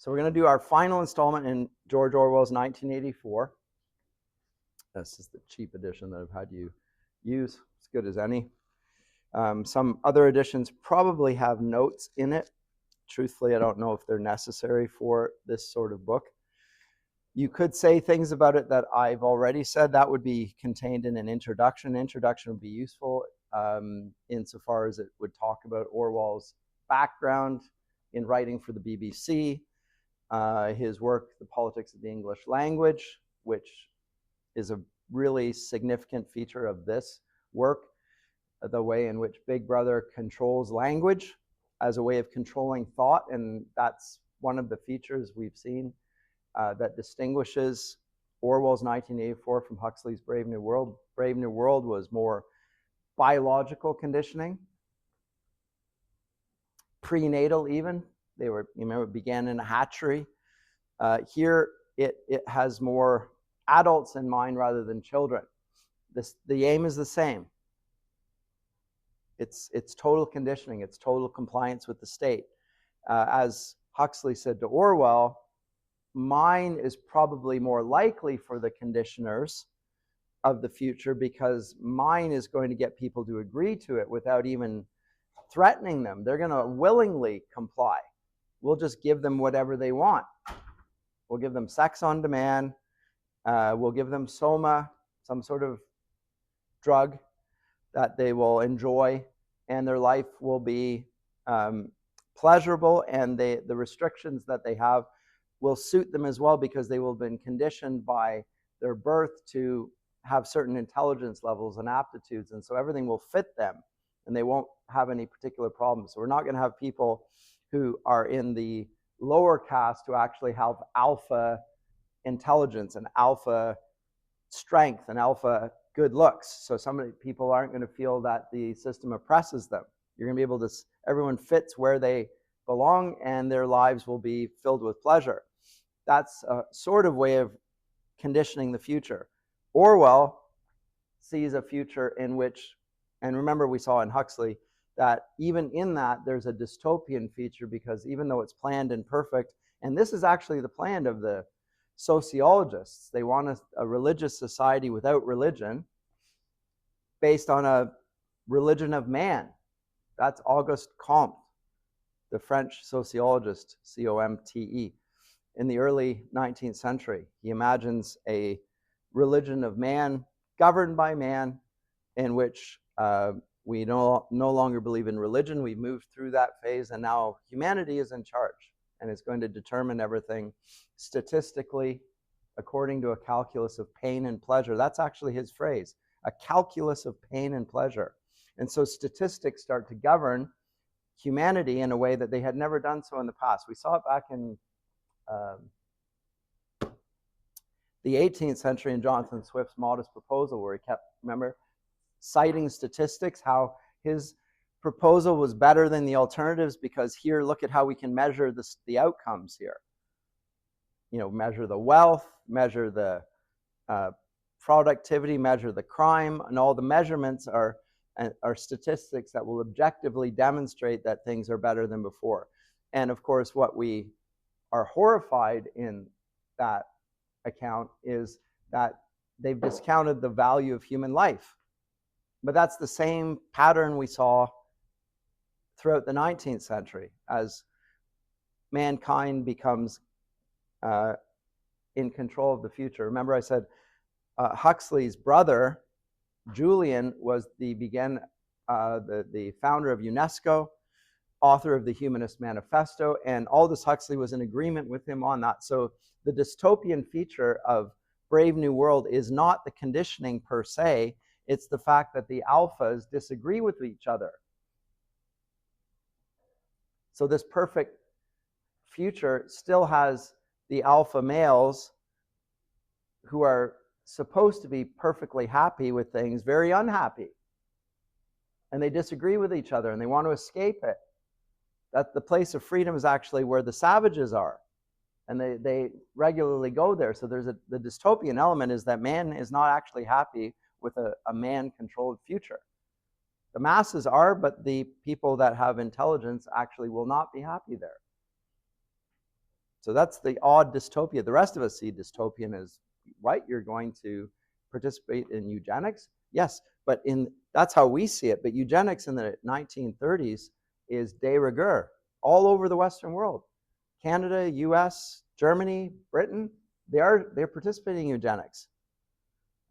So we're going to do our final installment in George Orwell's 1984. This is the cheap edition that I've had you use. As good as any. Some other editions probably have notes in it. Truthfully, I don't know if they're necessary for this sort of book. You could say things about it that I've already said. That would be contained in an introduction. Introduction would be useful insofar as it would talk about Orwell's background in writing for the BBC, his work, The Politics of the English Language, which is a really significant feature of this work, the way in which Big Brother controls language as a way of controlling thought, and that's one of the features we've seen that distinguishes Orwell's 1984 from Huxley's Brave New World. Brave New World was more biological conditioning, prenatal even. They were, you remember, it began in a hatchery. Here, it has more adults in mind rather than children. The aim is the same. It's total conditioning. It's total compliance with the state. As Huxley said to Orwell, mine is probably more likely for the conditioners of the future because mine is going to get people to agree to it without even threatening them. They're going to willingly comply. We'll just give them whatever they want. We'll give them sex on demand. We'll give them soma, some sort of drug that they will enjoy, and their life will be pleasurable, and the restrictions that they have will suit them as well because they will have been conditioned by their birth to have certain intelligence levels and aptitudes, and so everything will fit them and they won't have any particular problems. So we're not going to have people who are in the lower caste who actually have alpha intelligence and alpha strength and alpha good looks. So people aren't going to feel that the system oppresses them. You're going to be able to, everyone fits where they belong and their lives will be filled with pleasure. That's a sort of way of conditioning the future. Orwell sees a future in which, and remember we saw in Huxley, that even in that there's a dystopian feature because even though it's planned and perfect, and this is actually the plan of the sociologists, they want a religious society without religion based on a religion of man. That's Auguste Comte, the French sociologist, C-O-M-T-E. In the early 19th century, he imagines a religion of man, governed by man, in which we no longer believe in religion. We've moved through that phase, and now humanity is in charge, and it's going to determine everything statistically according to a calculus of pain and pleasure. That's actually his phrase, a calculus of pain and pleasure. And so statistics start to govern humanity in a way that they had never done so in the past. We saw it back in the 18th century in Jonathan Swift's Modest Proposal, where he kept, remember, citing statistics, how his proposal was better than the alternatives because here, look at how we can measure the outcomes here. You know, measure the wealth, measure the productivity, measure the crime, and all the measurements are statistics that will objectively demonstrate that things are better than before. And of course, what we are horrified in that account is that they've discounted the value of human life. But that's the same pattern we saw throughout the 19th century as mankind becomes in control of the future. Remember I said Huxley's brother, Julian, was the founder of UNESCO, author of the Humanist Manifesto, and Aldous Huxley was in agreement with him on that. So the dystopian feature of Brave New World is not the conditioning per se, it's the fact that the alphas disagree with each other. So this perfect future still has the alpha males who are supposed to be perfectly happy with things, very unhappy. And they disagree with each other and they want to escape it. That the place of freedom is actually where the savages are. And they regularly go there. So there's the dystopian element is that man is not actually happy with a man-controlled future. The masses are, but the people that have intelligence actually will not be happy there. So that's the odd dystopia. The rest of us see dystopian as, right, you're going to participate in eugenics. Yes, but that's how we see it. But eugenics in the 1930s is de rigueur all over the Western world. Canada, US, Germany, Britain, they're participating in eugenics.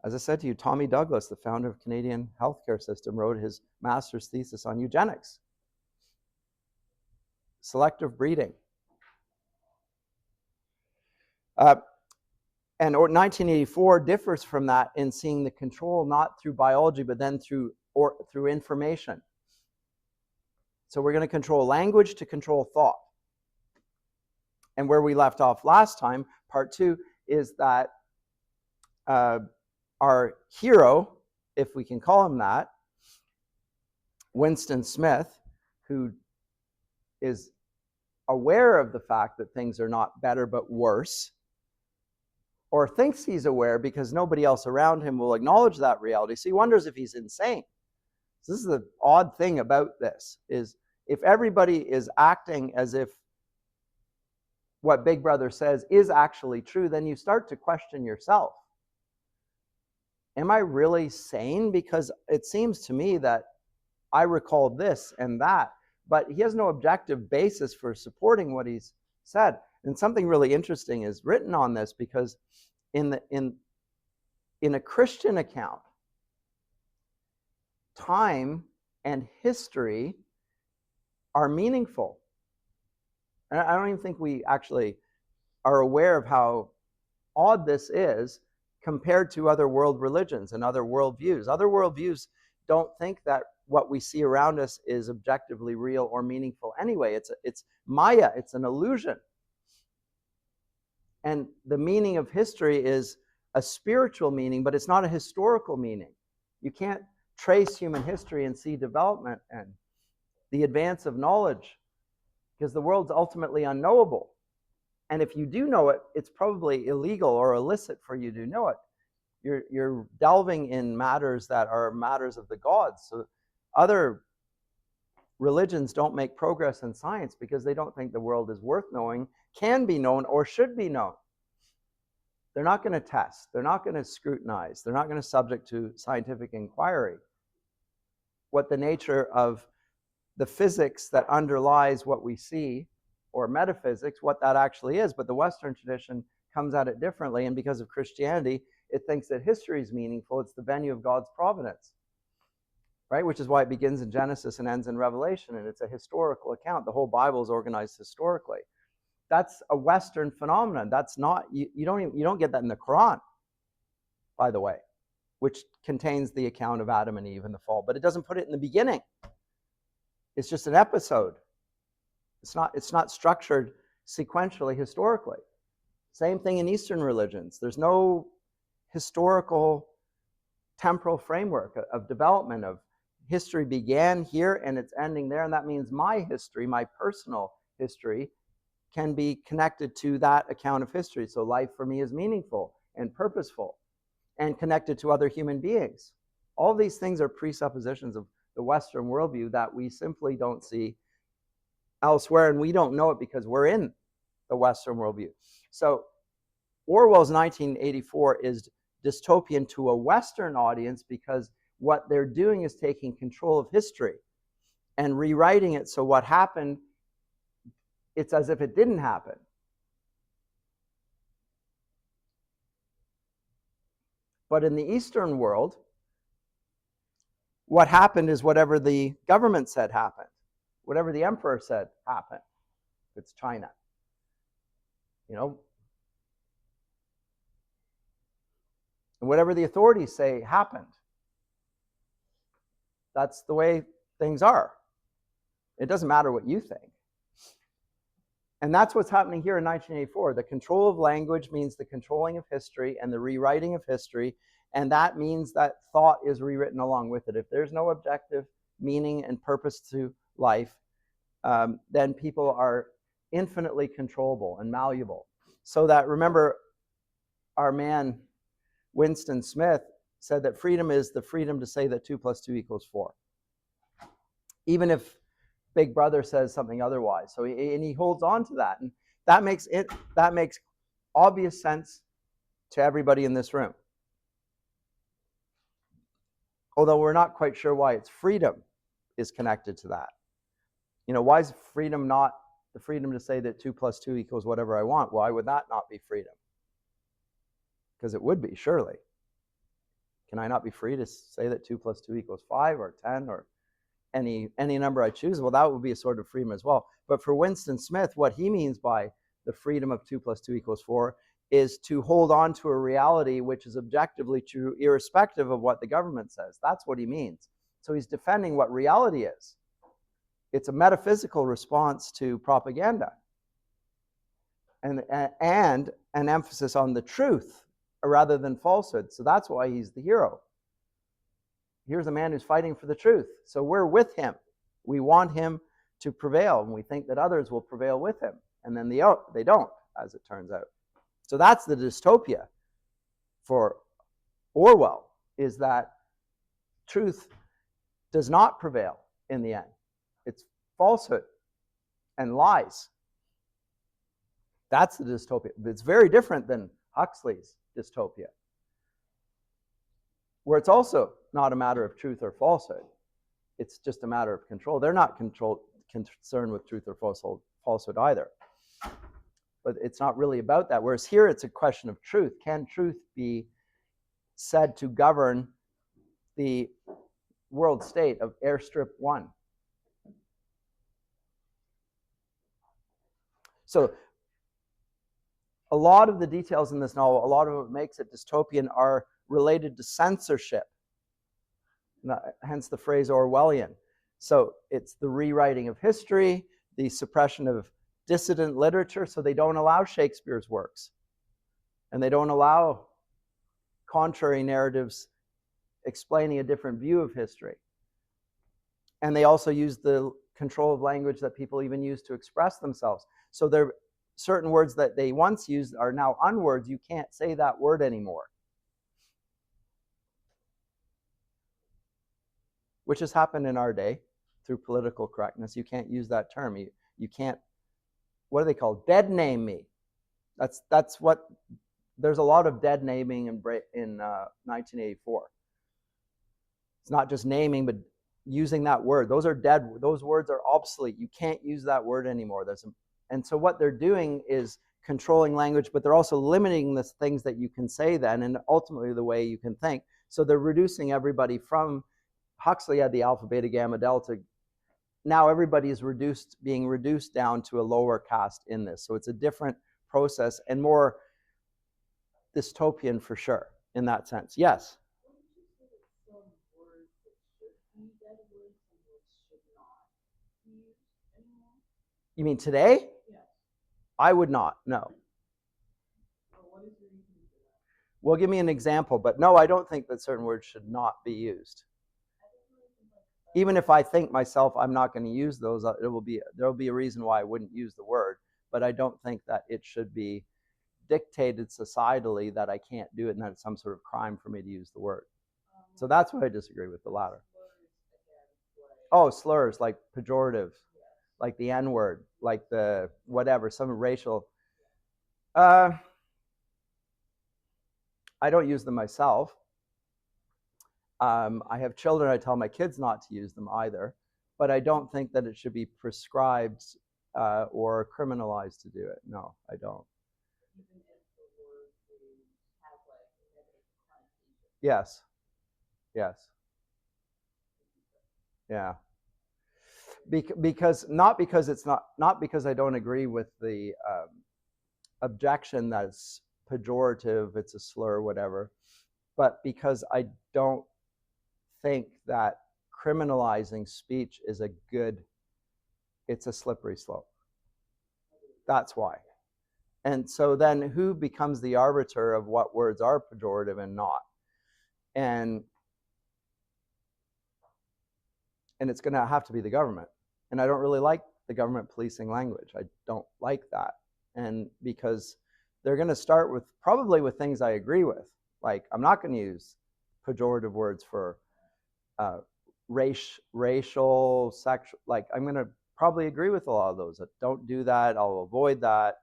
As I said to you, Tommy Douglas, the founder of Canadian healthcare system, wrote his master's thesis on eugenics. Selective breeding. And 1984 differs from that in seeing the control not through biology, but then through information. So we're going to control language to control thought. And where we left off last time, part 2, is that our hero, if we can call him that, Winston Smith, who is aware of the fact that things are not better but worse, or thinks he's aware because nobody else around him will acknowledge that reality. So he wonders if he's insane. So this is the odd thing about this, is if everybody is acting as if what Big Brother says is actually true, then you start to question yourself. Am I really sane? Because it seems to me that I recall this and that, but he has no objective basis for supporting what he's said. And something really interesting is written on this, because in a Christian account, time and history are meaningful. And I don't even think we actually are aware of how odd this is compared to other world religions and other worldviews. Other worldviews don't think that what we see around us is objectively real or meaningful anyway. It's Maya, it's an illusion. And the meaning of history is a spiritual meaning, but it's not a historical meaning. You can't trace human history and see development and the advance of knowledge, because the world's ultimately unknowable. And if you do know it, it's probably illegal or illicit for you to know it. You're delving in matters that are matters of the gods. So other religions don't make progress in science because they don't think the world is worth knowing, can be known, or should be known. They're not going to test. They're not going to scrutinize. They're not going to subject to scientific inquiry what the nature of the physics that underlies what we see, or metaphysics, what that actually is. But the Western tradition comes at it differently, and because of Christianity, it thinks that history is meaningful. It's the venue of God's providence, right? Which is why it begins in Genesis and ends in Revelation, and it's a historical account. The whole Bible is organized historically. That's a Western phenomenon. That's not, you don't get that in the Quran, by the way, which contains the account of Adam and Eve and the fall, but it doesn't put it in the beginning. It's just an episode. It's not structured sequentially, historically. Same thing in Eastern religions. There's no historical temporal framework of development of history began here and it's ending there, and that means my history, my personal history, can be connected to that account of history. So life for me is meaningful and purposeful and connected to other human beings. All these things are presuppositions of the Western worldview that we simply don't see elsewhere, and we don't know it because we're in the Western worldview. So Orwell's 1984 is dystopian to a Western audience because what they're doing is taking control of history and rewriting it so what happened, it's as if it didn't happen. But in the Eastern world, what happened is whatever the government said happened. Whatever the emperor said happened. It's China. And whatever the authorities say happened. That's the way things are. It doesn't matter what you think. And that's what's happening here in 1984. The control of language means the controlling of history and the rewriting of history, and that means that thought is rewritten along with it. If there's no objective meaning and purpose to life, then people are infinitely controllable and malleable. So that, remember, our man Winston Smith said that freedom is the freedom to say that 2 + 2 = 4. Even if Big Brother says something otherwise. So he holds on to that. And That makes obvious sense to everybody in this room. Although we're not quite sure why it's freedom is connected to that. Why is freedom not the freedom to say that 2 + 2 equals whatever I want? Why would that not be freedom? Because it would be, surely. Can I not be free to say that 2 + 2 equals 5 or 10 or any number I choose? Well, that would be a sort of freedom as well. But for Winston Smith, what he means by the freedom of 2 + 2 equals 4 is to hold on to a reality which is objectively true, irrespective of what the government says. That's what he means. So he's defending what reality is. It's a metaphysical response to propaganda and an emphasis on the truth rather than falsehood. So that's why he's the hero. Here's a man who's fighting for the truth. So we're with him. We want him to prevail, and we think that others will prevail with him. And then they don't, as it turns out. So that's the dystopia for Orwell, is that truth does not prevail in the end. It's falsehood and lies. That's the dystopia. It's very different than Huxley's dystopia, where it's also not a matter of truth or falsehood. It's just a matter of control. They're not concerned with truth or falsehood either. But it's not really about that. Whereas here it's a question of truth. Can truth be said to govern the world state of Airstrip 1? So a lot of the details in this novel, a lot of what makes it dystopian, are related to censorship, hence the phrase Orwellian. So it's the rewriting of history, the suppression of dissident literature, so they don't allow Shakespeare's works, and they don't allow contrary narratives explaining a different view of history. And they also use the control of language that people even use to express themselves. So there are certain words that they once used are now unwords. You can't say that word anymore, which has happened in our day through political correctness. You can't use that term. You can't, what do they call, dead name me. That's what, there's a lot of dead naming in 1984. It's not just naming, but using that word. Those are dead. Those words are obsolete. You can't use that word anymore. And so what they're doing is controlling language, but they're also limiting the things that you can say then, and ultimately the way you can think. So they're reducing everybody from, Huxley had the alpha, beta, gamma, delta. Now everybody is being reduced down to a lower caste in this. So it's a different process and more dystopian for sure in that sense. Yes? You mean today? Yes. I would not, no. What is the reason for that? Well, give me an example, but no, I don't think that certain words should not be used. Even if I think myself I'm not going to use those, there will be a reason why I wouldn't use the word, but I don't think that it should be dictated societally that I can't do it and that it's some sort of crime for me to use the word. So that's what I disagree with, the latter. Oh, slurs, like pejorative, like the N-word, like the whatever, some racial. I don't use them myself. I have children, I tell my kids not to use them either, but I don't think that it should be prescribed or criminalized to do it. No, I don't. Even if the word has like a negative connotation. Yes. Yes. Yeah. Because not because I don't agree with the objection that it's pejorative, it's a slur, whatever, but because I don't think that criminalizing speech is it's a slippery slope. That's why. And so then who becomes the arbiter of what words are pejorative and not? And it's going to have to be the government. And I don't really like the government policing language. I don't like that. And because they're going to start probably with things I agree with. Like, I'm not going to use pejorative words for racial, sexual, like I'm going to probably agree with a lot of those. Don't do that. I'll avoid that.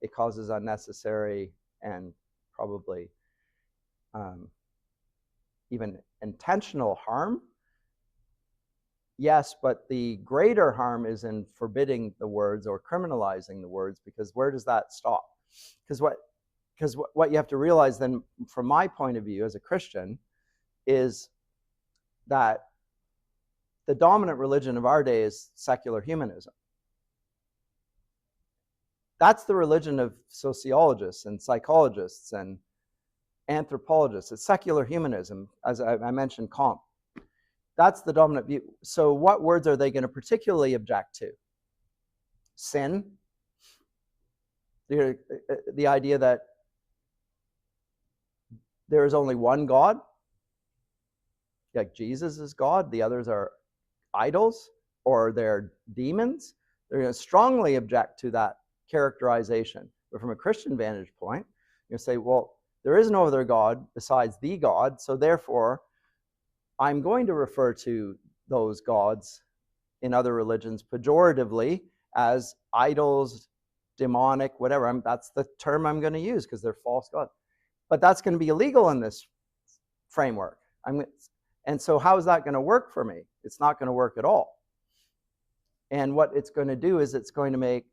it causes unnecessary and probably even intentional harm. Yes, but the greater harm is in forbidding the words or criminalizing the words, because where does that stop? Because what you have to realize then, from my point of view as a Christian, is that the dominant religion of our day is secular humanism. That's the religion of sociologists and psychologists and anthropologists. It's secular humanism, as I mentioned, Comte. That's the dominant view. So what words are they going to particularly object to? Sin. The idea that there is only one God, like Jesus is God, the others are idols, or they're demons. They're going to strongly object to that characterization. But from a Christian vantage point, you say, well, there is no other God besides the God, so therefore I'm going to refer to those gods in other religions pejoratively as idols, demonic, whatever. That's the term I'm going to use because they're false gods. But that's going to be illegal in this framework. And so how is that going to work for me? It's not going to work at all. And what it's going to do is it's going to make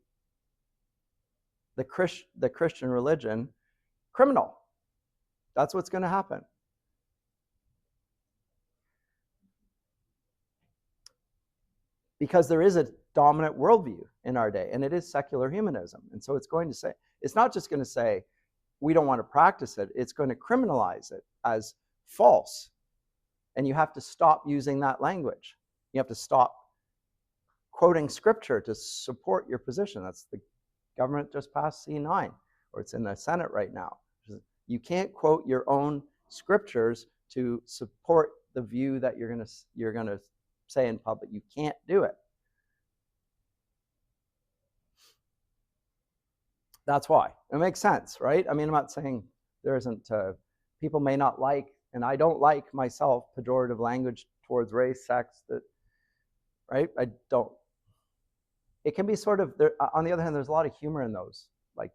the Christian religion criminal. That's what's going to happen. Because there is a dominant worldview in our day, and it is secular humanism. And so it's going to say, it's not just going to say, we don't want to practice it, it's going to criminalize it as false. And you have to stop using that language. You have to stop quoting scripture to support your position. That's the government just passed C9, or it's in the Senate right now. You can't quote your own scriptures to support the view that you're going to say in public. You can't do it. That's why. It makes sense, right? I mean, I'm not saying there isn't, people may not like, and I don't like myself, pejorative language towards race, sex, right? I don't. It can be sort of, on the other hand, there's a lot of humor in those. Like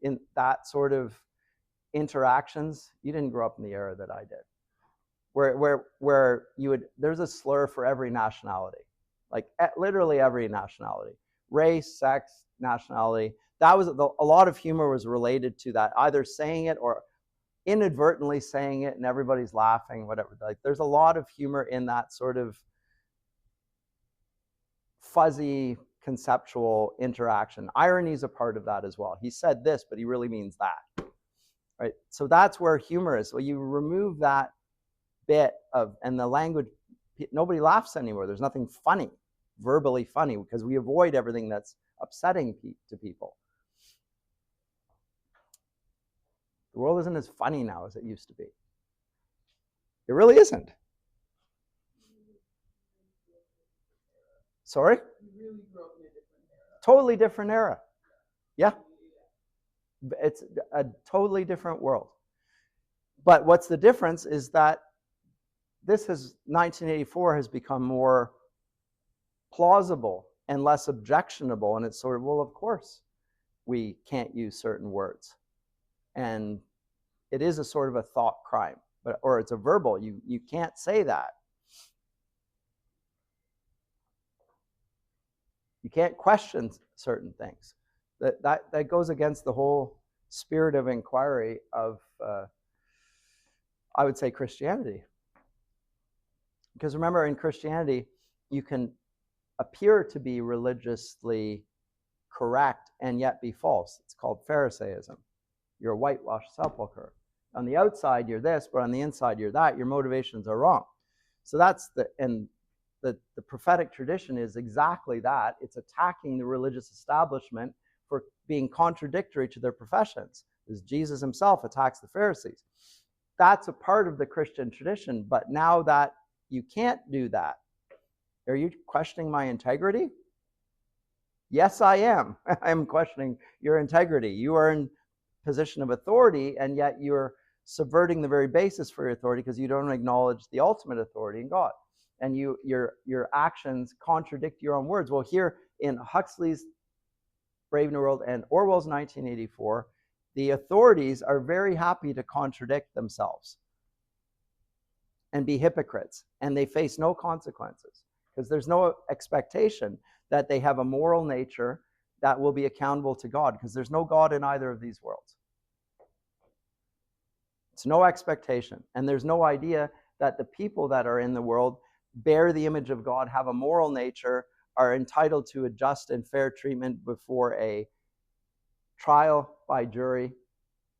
in that sort of interactions. You didn't grow up in the era that I did. Where you would, there's a slur for every nationality, like literally every nationality, race, sex, nationality. That was a lot of humor was related to that, either saying it or inadvertently saying it, and everybody's laughing, whatever. Like there's a lot of humor in that sort of fuzzy conceptual interaction. Irony is a part of that as well. He said this, but he really means that, right? So that's where humor is. So you remove that bit of, and the language, nobody laughs anymore. There's nothing funny, verbally funny, because we avoid everything that's upsetting to people. The world isn't as funny now as it used to be. It really isn't. Sorry? You really grew up in a different era. Totally different era. Yeah. It's a totally different world. But what's the difference is that 1984 has become more plausible and less objectionable, and it's sort of, well, of course we can't use certain words. And it is a sort of a thought crime, or it's a verbal, you can't say that. You can't question certain things. That goes against the whole spirit of inquiry of, I would say, Christianity. Because remember, in Christianity, you can appear to be religiously correct and yet be false. It's called Pharisaism. You're a whitewashed sepulcher. On the outside, you're this, but on the inside, you're that. Your motivations are wrong. So that's the prophetic tradition is exactly that. It's attacking the religious establishment for being contradictory to their professions, as Jesus himself attacks the Pharisees. That's a part of the Christian tradition, but now that you can't do that, are you questioning my integrity? Yes, I am. I'm questioning your integrity. You are in position of authority, and yet you're subverting the very basis for your authority because you don't acknowledge the ultimate authority in God. And your actions contradict your own words. Well, here in Huxley's Brave New World and Orwell's 1984, the authorities are very happy to contradict themselves and be hypocrites, and they face no consequences because there's no expectation that they have a moral nature that will be accountable to God, because there's no God in either of these worlds. It's no expectation, and there's no idea that the people that are in the world bear the image of God, have a moral nature, are entitled to a just and fair treatment before a trial by jury,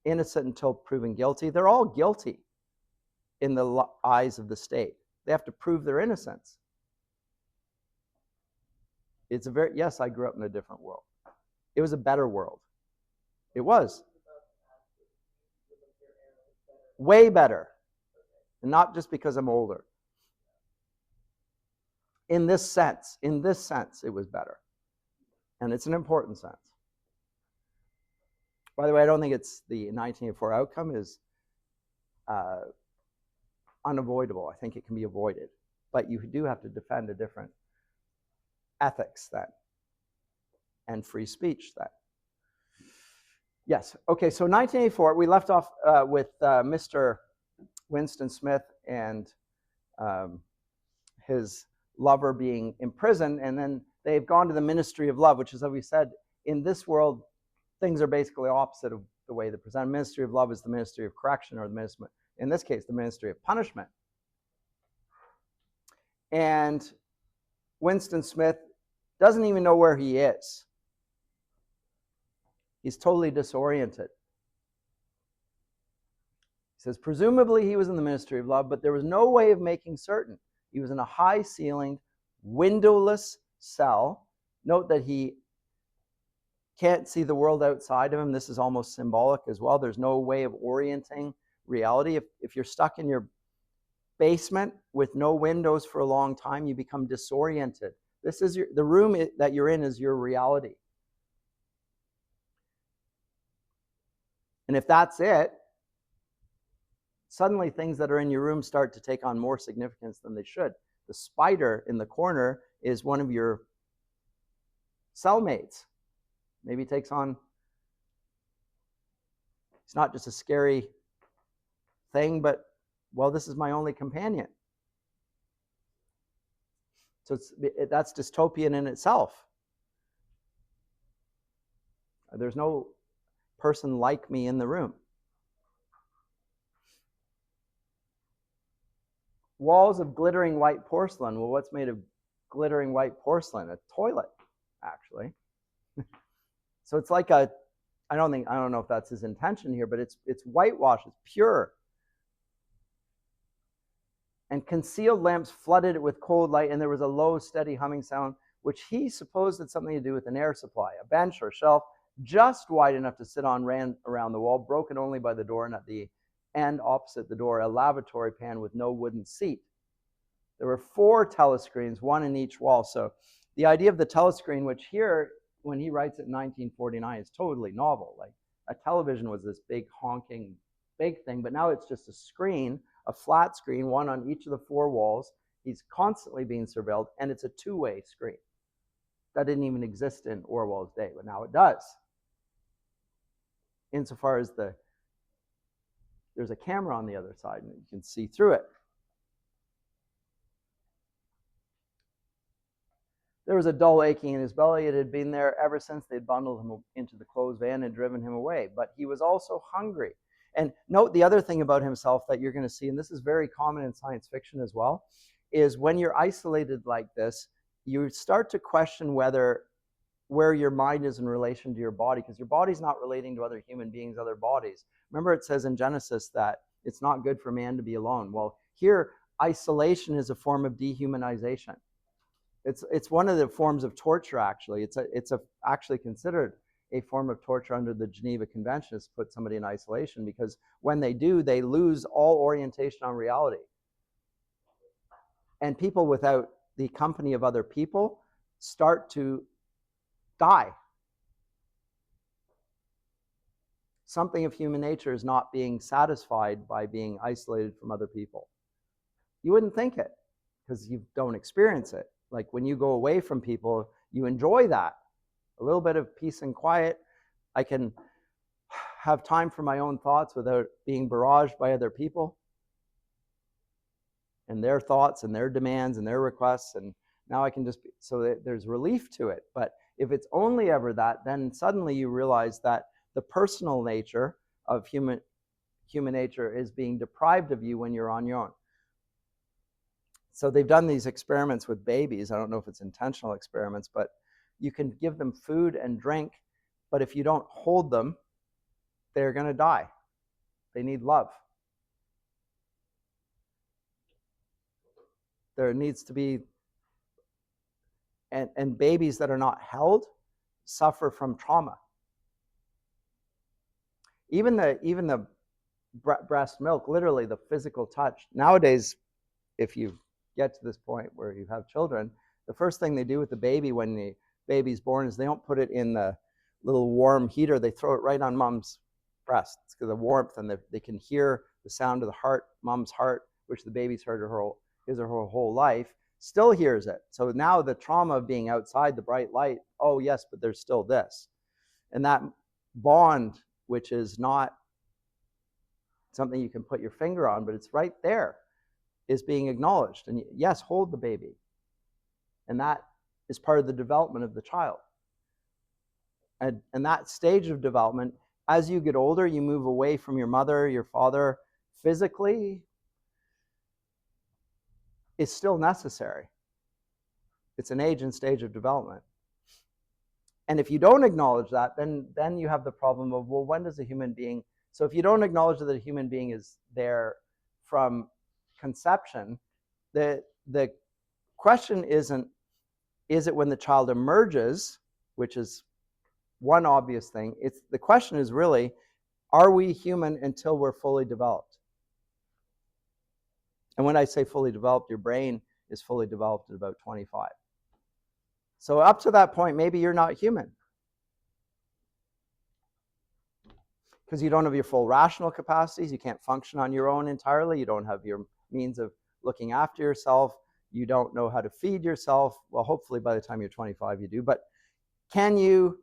innocent until proven guilty. They're all guilty in the eyes of the state. They have to prove their innocence. It's a very, yes, I grew up in a different world. It was a better world. It was. Way better. And not just because I'm older. In this sense, it was better. And it's an important sense. By the way, I don't think it's the 1984 outcome is unavoidable. I think it can be avoided. But you do have to defend a different ethics then, and free speech then. Yes. Okay, so 1984, we left off with Mr. Winston Smith and his lover being imprisoned, and then they've gone to the Ministry of Love, which is, as we said, in this world, things are basically opposite of the way they're presented. Ministry of Love is the Ministry of Correction, or the ministry, in this case, the Ministry of Punishment. And Winston Smith doesn't even know where he is. He's totally disoriented. He says, presumably he was in the Ministry of Love, but there was no way of making certain. He was in a high-ceilinged, windowless cell. Note that he can't see the world outside of him. This is almost symbolic as well. There's no way of orienting reality. If you're stuck in your basement with no windows for a long time, you become disoriented. This is the room that you're in is your reality. And if that's it, suddenly things that are in your room start to take on more significance than they should. The spider in the corner is one of your cellmates. Maybe takes on, it's not just a scary thing, but, well, this is my only companion. So that's dystopian in itself. There's no person like me in the room. Walls of glittering white porcelain. Well, what's made of glittering white porcelain? A toilet, actually. So it's like I don't know if that's his intention here, but it's whitewash, it's pure. And concealed lamps flooded it with cold light, and there was a low, steady humming sound, which he supposed had something to do with an air supply. A bench or shelf just wide enough to sit on ran around the wall, broken only by the door, and at the end opposite the door, a lavatory pan with no wooden seat. There were 4 telescreens, one in each wall. So the idea of the telescreen, which here, when he writes it in 1949, is totally novel. Like, a television was this big honking big thing, but now it's just a screen, a flat screen, one on each of the 4 walls. He's constantly being surveilled, and it's a 2-way screen. That didn't even exist in Orwell's day, but now it does. Insofar as there's a camera on the other side, and you can see through it. There was a dull aching in his belly. It had been there ever since they'd bundled him into the closed van and driven him away. But he was also hungry. And note the other thing about himself that you're going to see, and this is very common in science fiction as well, is when you're isolated like this, you start to question where your mind is in relation to your body, because your body's not relating to other human beings, other bodies. Remember, it says in Genesis that it's not good for man to be alone. Well, here, isolation is a form of dehumanization. It's one of the forms of torture, actually. It's actually considered a form of torture under the Geneva Convention, is to put somebody in isolation, because when they do, they lose all orientation on reality. And people without the company of other people start to die. Something of human nature is not being satisfied by being isolated from other people. You wouldn't think it, because you don't experience it. Like, when you go away from people, you enjoy that. a little bit of peace and quiet. I can have time for my own thoughts without being barraged by other people and their thoughts and their demands and their requests. And now I can just be, so there's relief to it. But if it's only ever that, then suddenly you realize that the personal nature of human nature is being deprived of you when you're on your own. So they've done these experiments with babies. I don't know if it's intentional experiments, but you can give them food and drink, but if you don't hold them, they're going to die. They need love. There needs to be, and babies that are not held suffer from trauma. Even the breast milk, literally the physical touch. Nowadays, if you get to this point where you have children, the first thing they do with the baby when the baby's born is they don't put it in the little warm heater. They throw it right on mom's breast because of the warmth, and they can hear the sound of the heart, mom's heart, which the baby's heard her whole life, still hears it. So now the trauma of being outside the bright light, oh yes, but there's still this. And that bond, which is not something you can put your finger on, but it's right there, is being acknowledged. And yes, hold the baby. And that is part of the development of the child. And that stage of development, as you get older, you move away from your mother, your father, physically, is still necessary. It's an age and stage of development. And if you don't acknowledge that, then you have the problem of, well, when does a human being... So if you don't acknowledge that a human being is there from conception, the question isn't, is it when the child emerges, which is one obvious thing. The question is really, are we human until we're fully developed? And when I say fully developed, your brain is fully developed at about 25. So up to that point, maybe you're not human. Because you don't have your full rational capacities, you can't function on your own entirely, you don't have your means of looking after yourself, you don't know how to feed yourself. Well, hopefully by the time you're 25 you do, but can you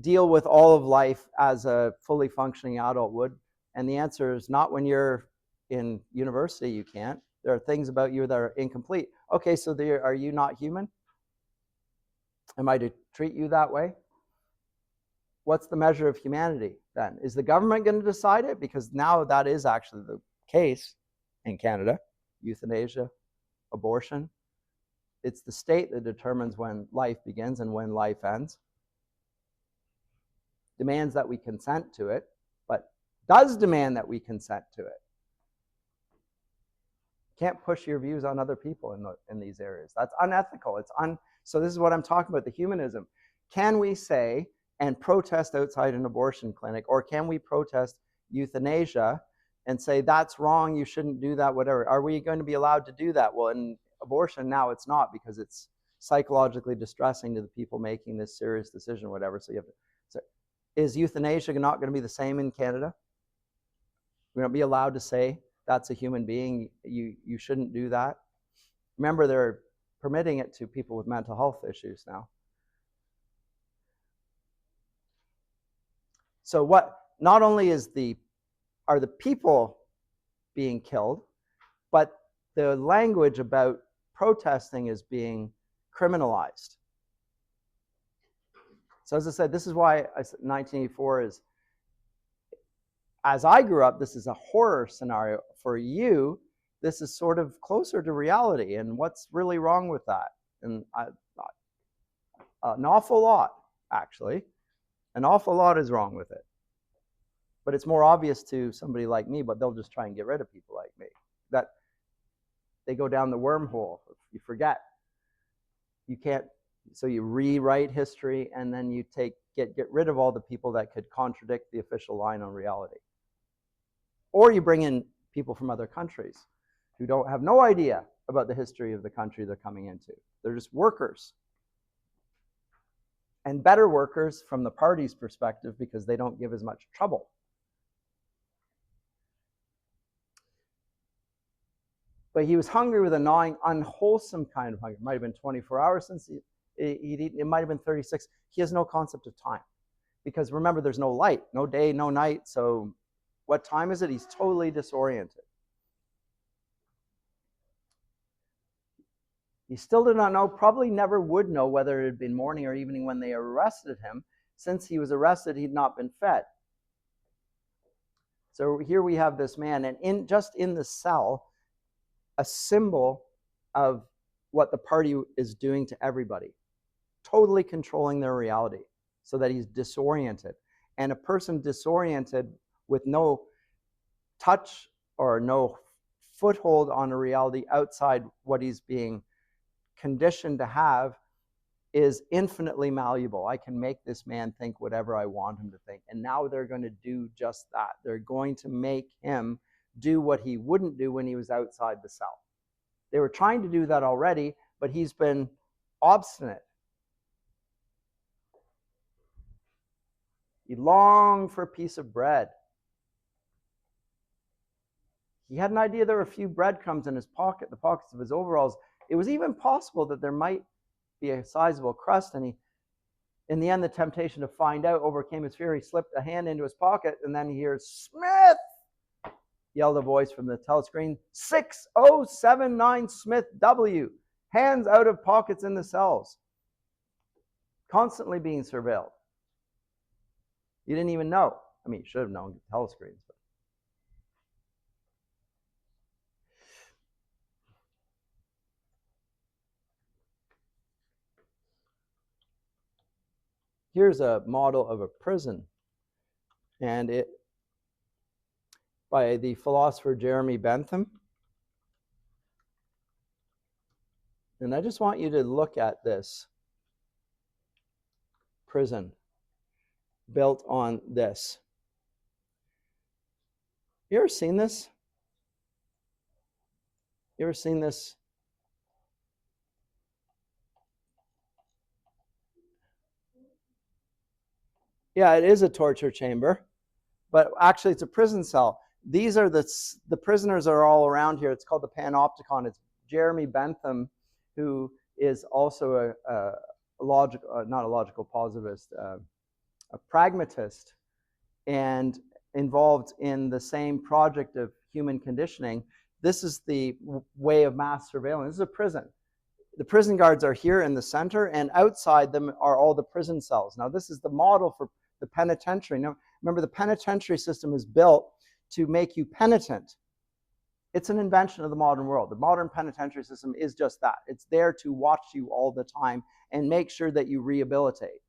deal with all of life as a fully functioning adult would? And the answer is not when you're in university, you can't. There are things about you that are incomplete. Okay, so are you not human? Am I to treat you that way? What's the measure of humanity then? Is the government going to decide it? Because now that is actually the case in Canada. Euthanasia, abortion. It's the state that determines when life begins and when life ends. Demands that we consent to it, but does demand that we consent to it. Can't push your views on other people in these areas. That's unethical. So this is what I'm talking about, the humanism. Can we say and protest outside an abortion clinic, or can we protest euthanasia and say that's wrong, you shouldn't do that, whatever? Are we going to be allowed to do that? Well, in abortion now it's not, because it's psychologically distressing to the people making this serious decision, whatever. So you have to. So is euthanasia not going to be the same in Canada? We're going to be allowed to say that's a human being, you shouldn't do that. Remember, they're permitting it to people with mental health issues now. So what not only are the people being killed, but the language about protesting is being criminalized. So as I said, this is why 1984 is, as I grew up, this is a horror scenario. For you, this is sort of closer to reality, and what's really wrong with that? And an awful lot, actually. An awful lot is wrong with it. But it's more obvious to somebody like me, but they'll just try and get rid of people like me. That they go down the wormhole. You forget. You can't, so you rewrite history, and then you get rid of all the people that could contradict the official line on reality. Or you bring in people from other countries who have no idea about the history of the country they're coming into. They're just workers. And better workers from the party's perspective, because they don't give as much trouble. But he was hungry with a gnawing, unwholesome kind of hunger. It might have been 24 hours since It might have been 36. He has no concept of time. Because remember, there's no light, no day, no night. So what time is it? He's totally disoriented. He still did not know, probably never would know whether it had been morning or evening when they arrested him. Since he was arrested, he'd not been fed. So here we have this man, and just in the cell, a symbol of what the party is doing to everybody, totally controlling their reality so that he's disoriented. And a person disoriented with no touch or no foothold on a reality outside what he's being conditioned to have is infinitely malleable. I can make this man think whatever I want him to think. And now they're going to do just that. They're going to make him do what he wouldn't do when he was outside the cell. They were trying to do that already, but he's been obstinate. He longed for a piece of bread. He had an idea there were a few breadcrumbs in his pocket, the pockets of his overalls. It was even possible that there might be a sizable crust, and in the end, the temptation to find out overcame his fear. He slipped a hand into his pocket, and then he hears, "Smith!" yelled a voice from the telescreen. 6079 Smith W. Hands out of pockets in the cells. Constantly being surveilled. You didn't even know. I mean, you should have known telescreens. But. Here's a model of a prison, and it by the philosopher Jeremy Bentham. And I just want you to look at this prison built on this. You ever seen this? You ever seen this? Yeah, it is a torture chamber, but actually it's a prison cell. These are the prisoners are all around here. It's called the Panopticon. It's Jeremy Bentham, who is also a logical, not a logical positivist, a pragmatist, and involved in the same project of human conditioning. This is the way of mass surveillance. This is a prison. The prison guards are here in the center, and outside them are all the prison cells. Now, this is the model for the penitentiary. Now, remember, the penitentiary system is built to make you penitent. It's an invention of the modern world. The modern penitentiary system is just that. It's there to watch you all the time and make sure that you rehabilitate.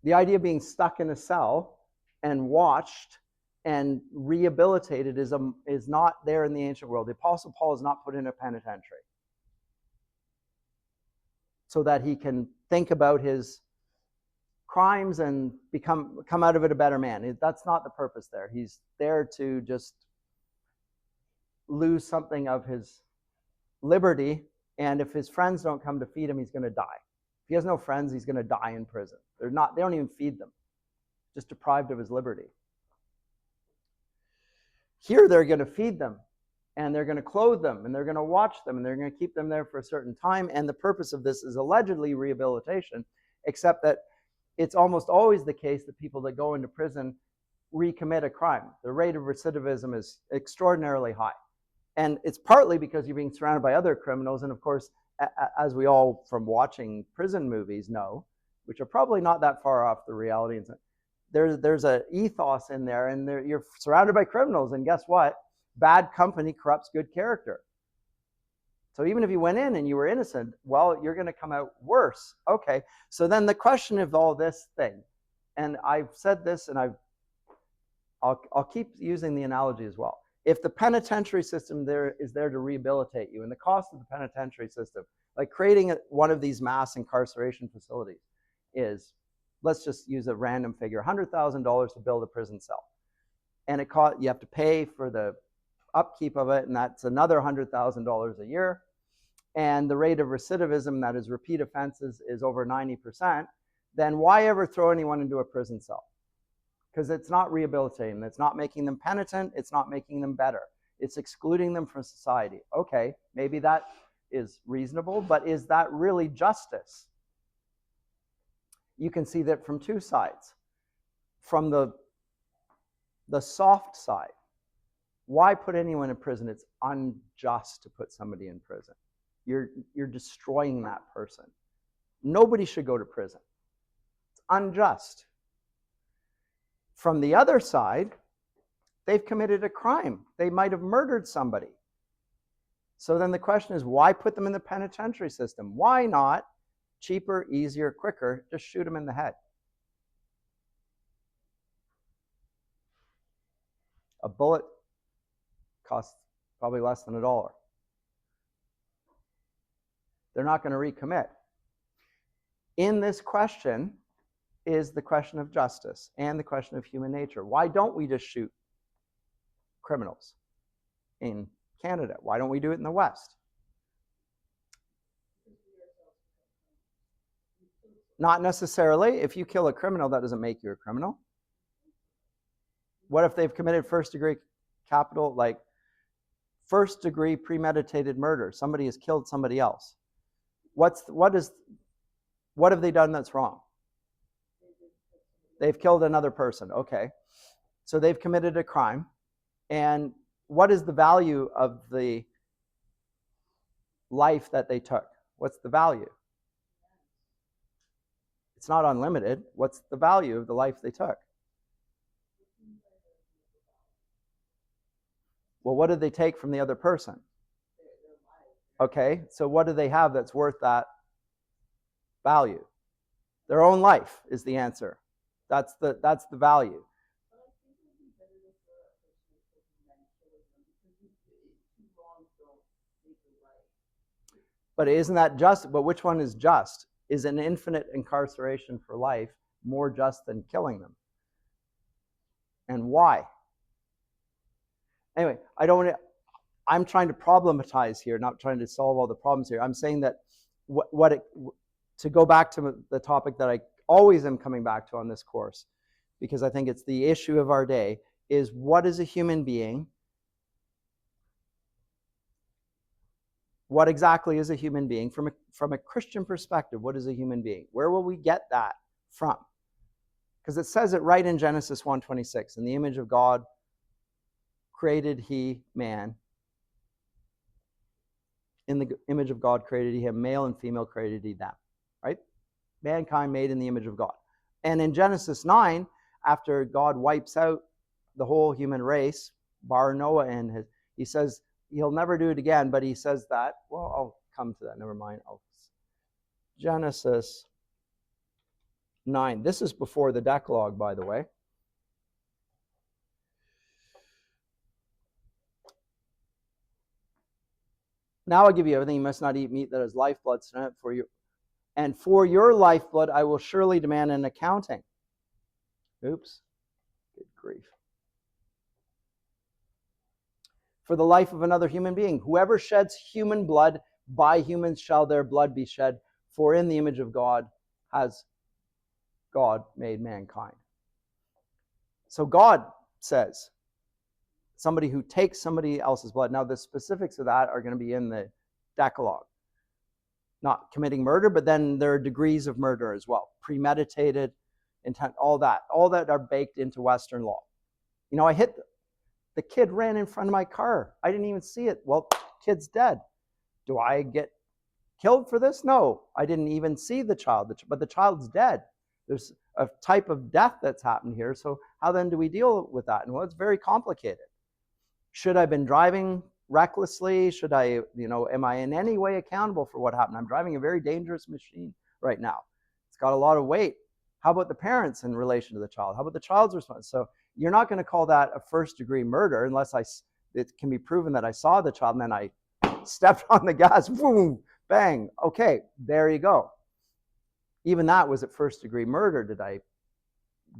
The idea of being stuck in a cell and watched and rehabilitated is not there in the ancient world. The Apostle Paul is not put in a penitentiary so that he can think about his crimes and come out of it a better man. That's not the purpose there. He's there to just lose something of his liberty, and if his friends don't come to feed him, he's going to die. If he has no friends, he's going to die in prison. They don't even feed them, just deprived of his liberty. Here they're going to feed them, and they're going to clothe them, and they're going to watch them, and they're going to keep them there for a certain time, and the purpose of this is allegedly rehabilitation, except that it's almost always the case that people that go into prison recommit a crime. The rate of recidivism is extraordinarily high. And it's partly because you're being surrounded by other criminals, and of course, as we all from watching prison movies know, which are probably not that far off the reality, there's an ethos in there, and you're surrounded by criminals, and guess what? Bad company corrupts good character. So even if you went in and you were innocent, well, you're going to come out worse. Okay, so then the question of all this thing, and I've said this, and I'll keep using the analogy as well. If the penitentiary system is there to rehabilitate you, and the cost of the penitentiary system, like creating one of these mass incarceration facilities, is, let's just use a random figure, $100,000 to build a prison cell, and you have to pay for the upkeep of it, and that's another $100,000 a year. And the rate of recidivism, that is repeat offenses, is over 90%, then why ever throw anyone into a prison cell? Because it's not rehabilitating. It's not making them penitent. It's not making them better. It's excluding them from society. Okay, maybe that is reasonable, but is that really justice? You can see that from two sides. From the soft side, why put anyone in prison? It's unjust to put somebody in prison. You're destroying that person. Nobody should go to prison. It's unjust. From the other side, they've committed a crime. They might have murdered somebody. So then the question is, why put them in the penitentiary system? Why not, cheaper, easier, quicker, just shoot them in the head? A bullet costs probably less than $1. They're not going to recommit. In this question is the question of justice and the question of human nature. Why don't we just shoot criminals in Canada? Why don't we do it in the West? Not necessarily. If you kill a criminal, that doesn't make you a criminal. What if they've committed first-degree capital, like first-degree premeditated murder? Somebody has killed somebody else. What have they done that's wrong? They've killed another person. Okay. So they've committed a crime. And what is the value of the life that they took? What's the value? It's not unlimited. What's the value of the life they took? Well, what did they take from the other person? Okay, so what do they have that's worth that value? Their own life is the answer. That's the value. But isn't that just? But which one is just? Is an infinite incarceration for life more just than killing them? And why? Anyway, I'm trying to problematize here, not trying to solve all the problems here. I'm saying that to go back to the topic that I always am coming back to on this course, because I think it's the issue of our day, is what is a human being? What exactly is a human being? From a Christian perspective, what is a human being? Where will we get that from? Because it says it right in Genesis 1:26, in the image of God created he man. In the image of God created he him, male and female created he them. Right? Mankind made in the image of God. And in Genesis 9, after God wipes out the whole human race, bar Noah and he says he'll never do it again, but he says that, well, I'll come to that, never mind. Genesis 9. This is before the Decalogue, by the way. Now I'll give you everything. You must not eat meat that is lifeblood, for you. And for your lifeblood, I will surely demand an accounting. Oops. Good grief. For the life of another human being. Whoever sheds human blood, by humans shall their blood be shed. For in the image of God has God made mankind. So God says, somebody who takes somebody else's blood. Now, the specifics of that are going to be in the Decalogue. Not committing murder, but then there are degrees of murder as well. Premeditated, intent, all that are baked into Western law. You know, the kid ran in front of my car. I didn't even see it. Well, kid's dead. Do I get killed for this? No, I didn't even see the child, but the child's dead. There's a type of death that's happened here. So how then do we deal with that? And well, it's very complicated. Should I have been driving recklessly? Should I, am I in any way accountable for what happened? I'm driving a very dangerous machine right now. It's got a lot of weight. How about the parents in relation to the child? How about the child's response? So you're not going to call that a first-degree murder unless it can be proven that I saw the child and then I stepped on the gas, boom, bang. Okay, there you go. Even that was at first-degree murder. Did I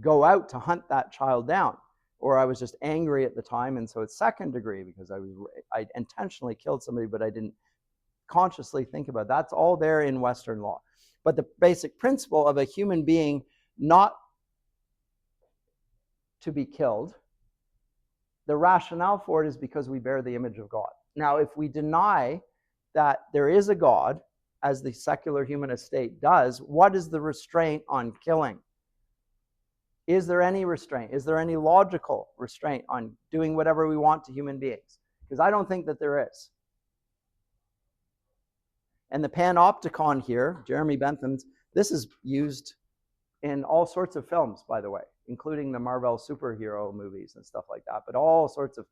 go out to hunt that child down? Or I was just angry at the time, and so it's second degree because I intentionally killed somebody, but I didn't consciously think about it. That's all there in Western law. But the basic principle of a human being not to be killed, the rationale for it is because we bear the image of God. Now, if we deny that there is a God, as the secular humanist state does, what is the restraint on killing? Is there any restraint? Is there any logical restraint on doing whatever we want to human beings? Because I don't think that there is. And the panopticon here, Jeremy Bentham's, this is used in all sorts of films, by the way, including the Marvel superhero movies and stuff like that. But all sorts of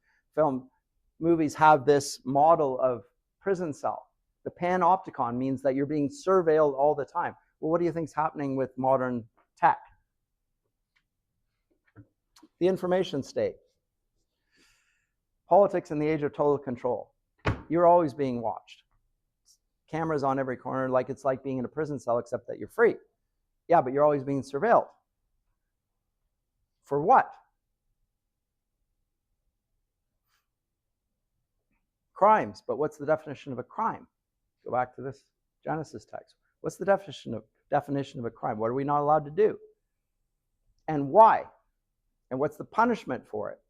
movies have this model of prison cell. The panopticon means that you're being surveilled all the time. Well, what do you think is happening with modern tech? The information state. Politics in the age of total control. You're always being watched. Cameras on every corner, like it's like being in a prison cell, except that you're free. Yeah, but you're always being surveilled. For what? Crimes. But what's the definition of a crime? Go back to this Genesis text. What's the definition of a crime? What are we not allowed to do? And why? And what's the punishment for it?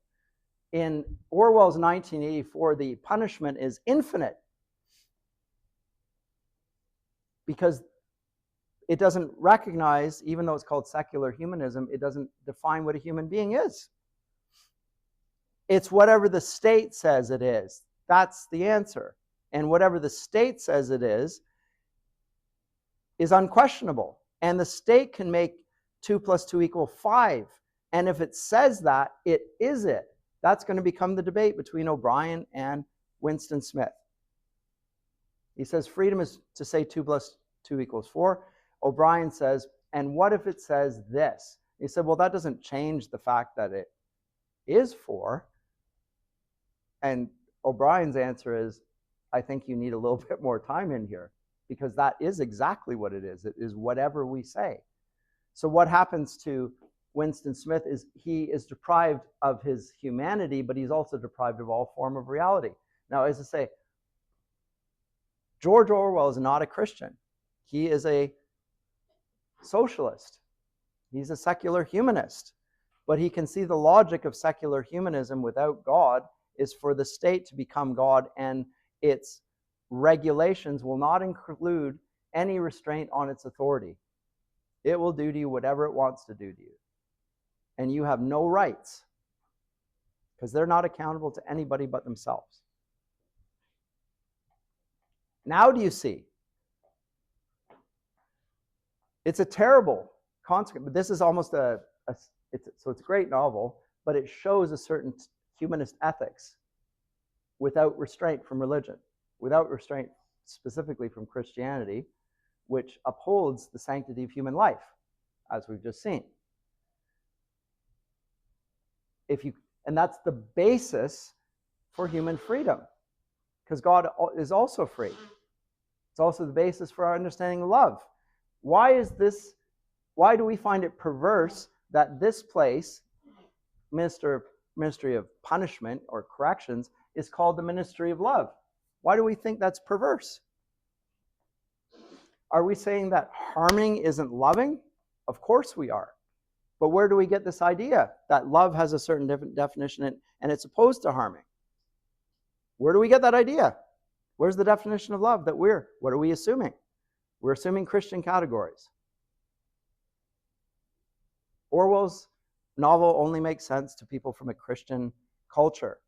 In Orwell's 1984, the punishment is infinite, because it doesn't recognize, even though it's called secular humanism, it doesn't define what a human being is. It's whatever the state says it is. That's the answer. And whatever the state says it is unquestionable. And the state can make 2 + 2 = 5. And if it says that, it is it. That's going to become the debate between O'Brien and Winston Smith. He says freedom is to say 2 + 2 = 4. O'Brien says, and what if it says this? He said, well, that doesn't change the fact that it is 4. And O'Brien's answer is, I think you need a little bit more time in here, because that is exactly what it is. It is whatever we say. So what happens to Winston Smith is he is deprived of his humanity, but he's also deprived of all form of reality. Now, as I say, George Orwell is not a Christian. He is a socialist. He's a secular humanist. But he can see the logic of secular humanism without God is for the state to become God, and its regulations will not include any restraint on its authority. It will do to you whatever it wants to do to you. And you have no rights, because they're not accountable to anybody but themselves. Now do you see? It's a terrible consequence, but this is almost it's a great novel, but it shows a certain humanist ethics without restraint from religion, without restraint specifically from Christianity, which upholds the sanctity of human life, as we've just seen. And that's the basis for human freedom, because God is also free. It's also the basis for our understanding of love. Why do we find it perverse that this place, Ministry of Punishment or Corrections, is called the Ministry of Love? Why do we think that's perverse? Are we saying that harming isn't loving? Of course we are. But where do we get this idea that love has a certain different definition and it's opposed to harming? Where do we get that idea? Where's the definition of love what are we assuming? We're assuming Christian categories. Orwell's novel only makes sense to people from a Christian culture.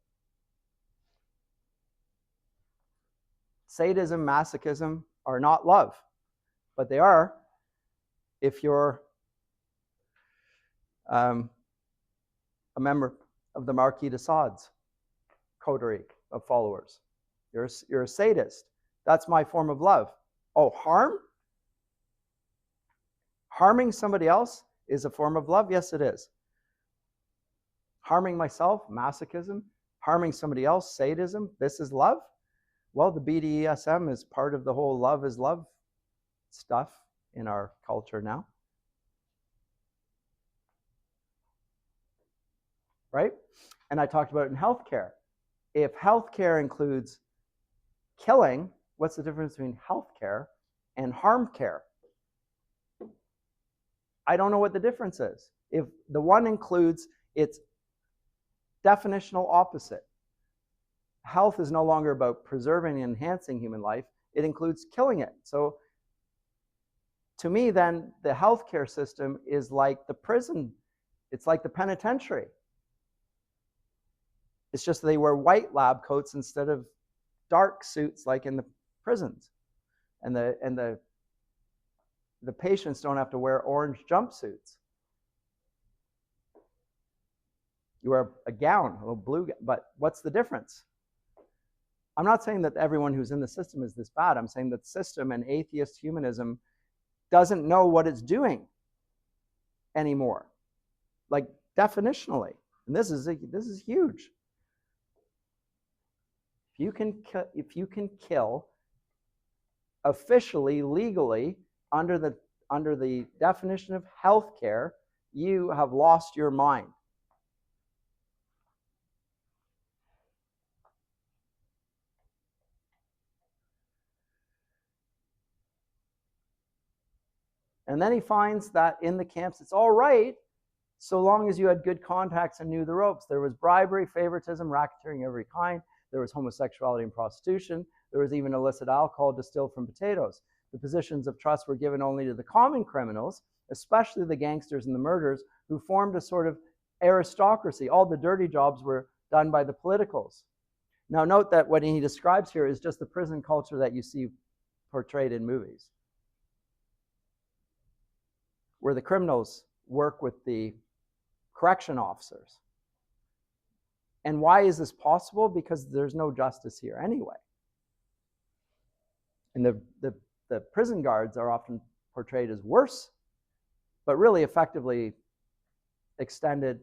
Sadism, masochism are not love, but they are if you're a member of the Marquis de Sade's coterie of followers. You're a sadist. That's my form of love. Oh, harm? Harming somebody else is a form of love? Yes, it is. Harming myself, masochism. Harming somebody else, sadism. This is love? Well, the BDSM is part of the whole love is love stuff in our culture now. Right? And I talked about it in healthcare. If healthcare includes killing, what's the difference between healthcare and harm care? I don't know what the difference is. If the one includes its definitional opposite. Health is no longer about preserving and enhancing human life. it includes killing it. So to me, then, the healthcare system is like the prison. It's like the penitentiary. It's just they wear white lab coats instead of dark suits like in the prisons. And the patients don't have to wear orange jumpsuits. You wear a gown, a little blue, but what's the difference? I'm not saying that everyone who's in the system is this bad. I'm saying that the system and atheist humanism doesn't know what it's doing anymore, like definitionally. And this is huge. If you can kill officially, legally, under the definition of healthcare, you have lost your mind. And then he finds that in the camps, it's all right so long as you had good contacts and knew the ropes. There was bribery, favoritism, racketeering of every kind. There was homosexuality and prostitution. There was even illicit alcohol distilled from potatoes. The positions of trust were given only to the common criminals, especially the gangsters and the murderers, who formed a sort of aristocracy. All the dirty jobs were done by the politicals. Now note that what he describes here is just the prison culture that you see portrayed in movies, where the criminals work with the correction officers. And why is this possible? Because there's no justice here anyway. And the prison guards are often portrayed as worse, but really effectively extended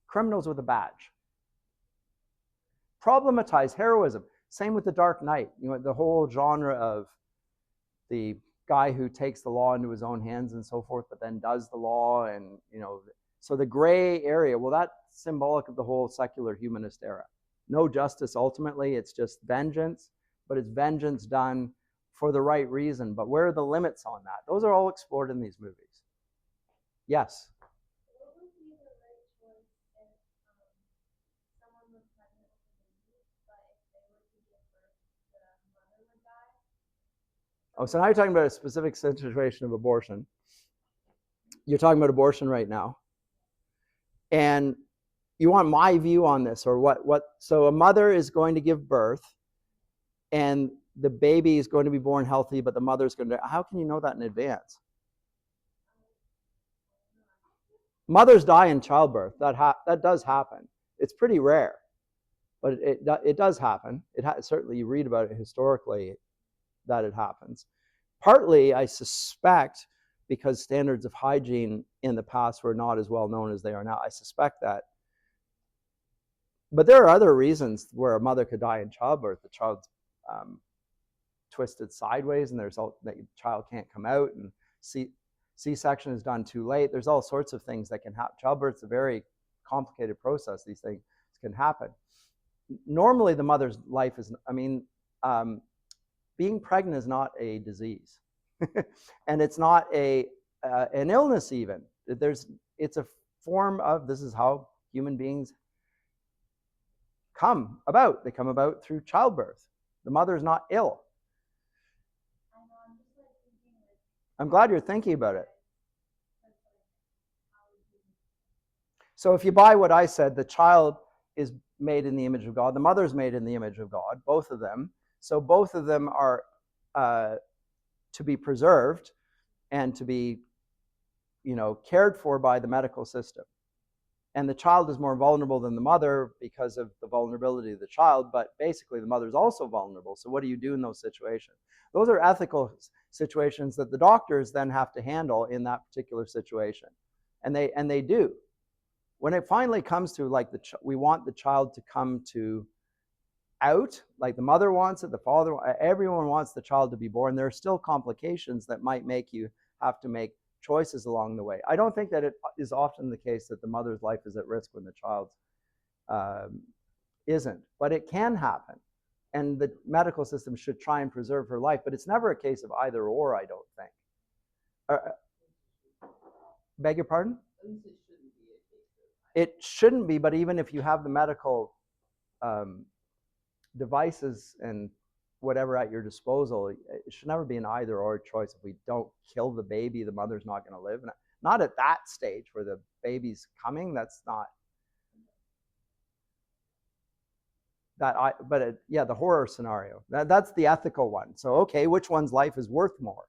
criminals with a badge. Problematize heroism. Same with the Dark Knight. You know, the whole genre of the guy who takes the law into his own hands and so forth, but then does the law, and so the gray area. Well, that's symbolic of the whole secular humanist era. No justice ultimately. It's just vengeance, but it's vengeance done for the right reason. But where are the limits on that? Those are all explored in these movies. Yes. What would be the right choice if someone was pregnant with a baby, but if they were to give birth, the mother would die? Oh, so now you're talking about a specific situation of abortion. You're talking about abortion right now. And you want my view on this, or what? So a mother is going to give birth, and the baby is going to be born healthy, but the mother's going to. How can you know that in advance? Mothers die in childbirth. That does happen. It's pretty rare, but it does happen. Certainly you read about it historically that it happens. Partly, I suspect, because standards of hygiene in the past were not as well known as they are now. I suspect that. But there are other reasons where a mother could die in childbirth. The child's twisted sideways, and the child can't come out, and C-section is done too late. There's all sorts of things that can happen. Childbirth's a very complicated process. These things can happen. Normally, the mother's life is, being pregnant is not a disease. And it's not an illness even. It's a form of, this is how human beings come about. They come about through childbirth. The mother is not ill. I'm glad you're thinking about it. So if you buy what I said, the child is made in the image of God. The mother is made in the image of God, both of them. So both of them are to be preserved and to be, cared for by the medical system. And the child is more vulnerable than the mother because of the vulnerability of the child, but basically the mother is also vulnerable. So what do you do in those situations? Those are ethical situations that the doctors then have to handle in that particular situation. And they do. When it finally comes to, like, we want the child to come to out, like the mother wants it, the father, everyone wants the child to be born. There are still complications that might make you have to make choices along the way. I don't think that it is often the case that the mother's life is at risk when the child's isn't, but it can happen. And the medical system should try and preserve her life, but it's never a case of either or, I don't think. Beg your pardon? It shouldn't be, but even if you have the medical devices and whatever at your disposal. It should never be an either or choice. If we don't kill the baby, the mother's not going to live. Not at that stage where the baby's coming. That's not that. The horror scenario. That's the ethical one. So okay, which one's life is worth more?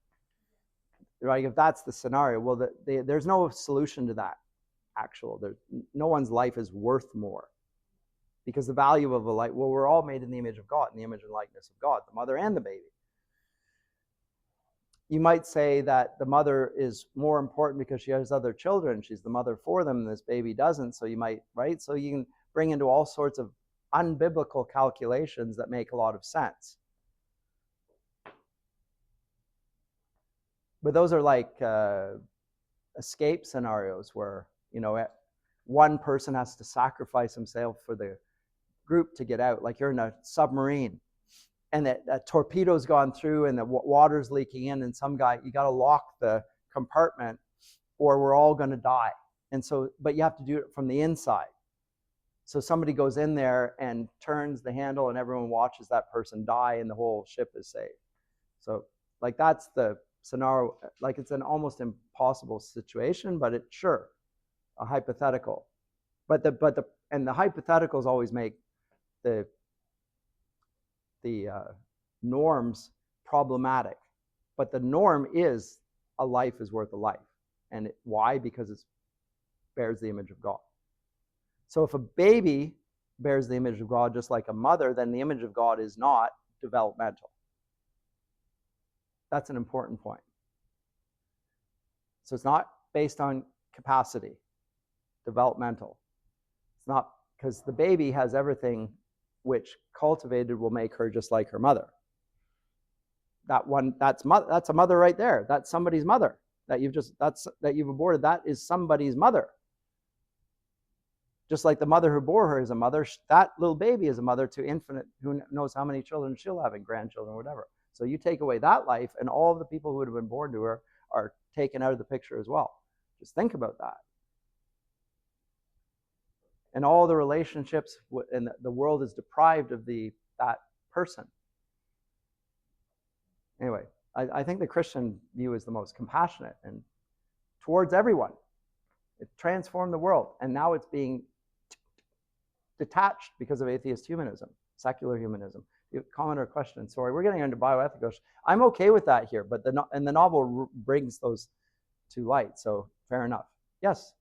Right? If that's the scenario, well, there's no solution to that. No one's life is worth more, because the value of a life. Well, we're all made in the image of God, in the image and likeness of God, the mother and the baby. You might say that the mother is more important because she has other children. She's the mother for them, and this baby doesn't. So you might, right? So you can bring into all sorts of unbiblical calculations that make a lot of sense. But those are like escape scenarios where, one person has to sacrifice himself for the group to get out. Like you're in a submarine and that torpedo's gone through and the water's leaking in, and some guy, you got to lock the compartment or we're all going to die. And so, but you have to do it from the inside. So somebody goes in there and turns the handle and everyone watches that person die and the whole ship is saved. So like that's the scenario. Like it's an almost impossible situation, but it's sure a hypothetical. But the hypotheticals always make the norms problematic. But the norm is a life is worth a life. And why? Because it bears the image of God. So if a baby bears the image of God just like a mother, then the image of God is not developmental. That's an important point. So it's not based on capacity, developmental. It's not, because the baby has everything which cultivated will make her just like her mother. That's a mother right there. That's somebody's mother that you've aborted. That is somebody's mother. Just like the mother who bore her is a mother, that little baby is a mother to infinite, who knows how many children she'll have and grandchildren, whatever. So you take away that life and all of the people who would have been born to her are taken out of the picture as well. Just think about that. And all the relationships, and the world is deprived of that person. Anyway, I think the Christian view is the most compassionate and towards everyone. It transformed the world, and now it's being detached because of atheist humanism, secular humanism. Comment or question? Sorry, we're getting into bioethics. I'm okay with that here, but the novel brings those to light, so fair enough. Yes?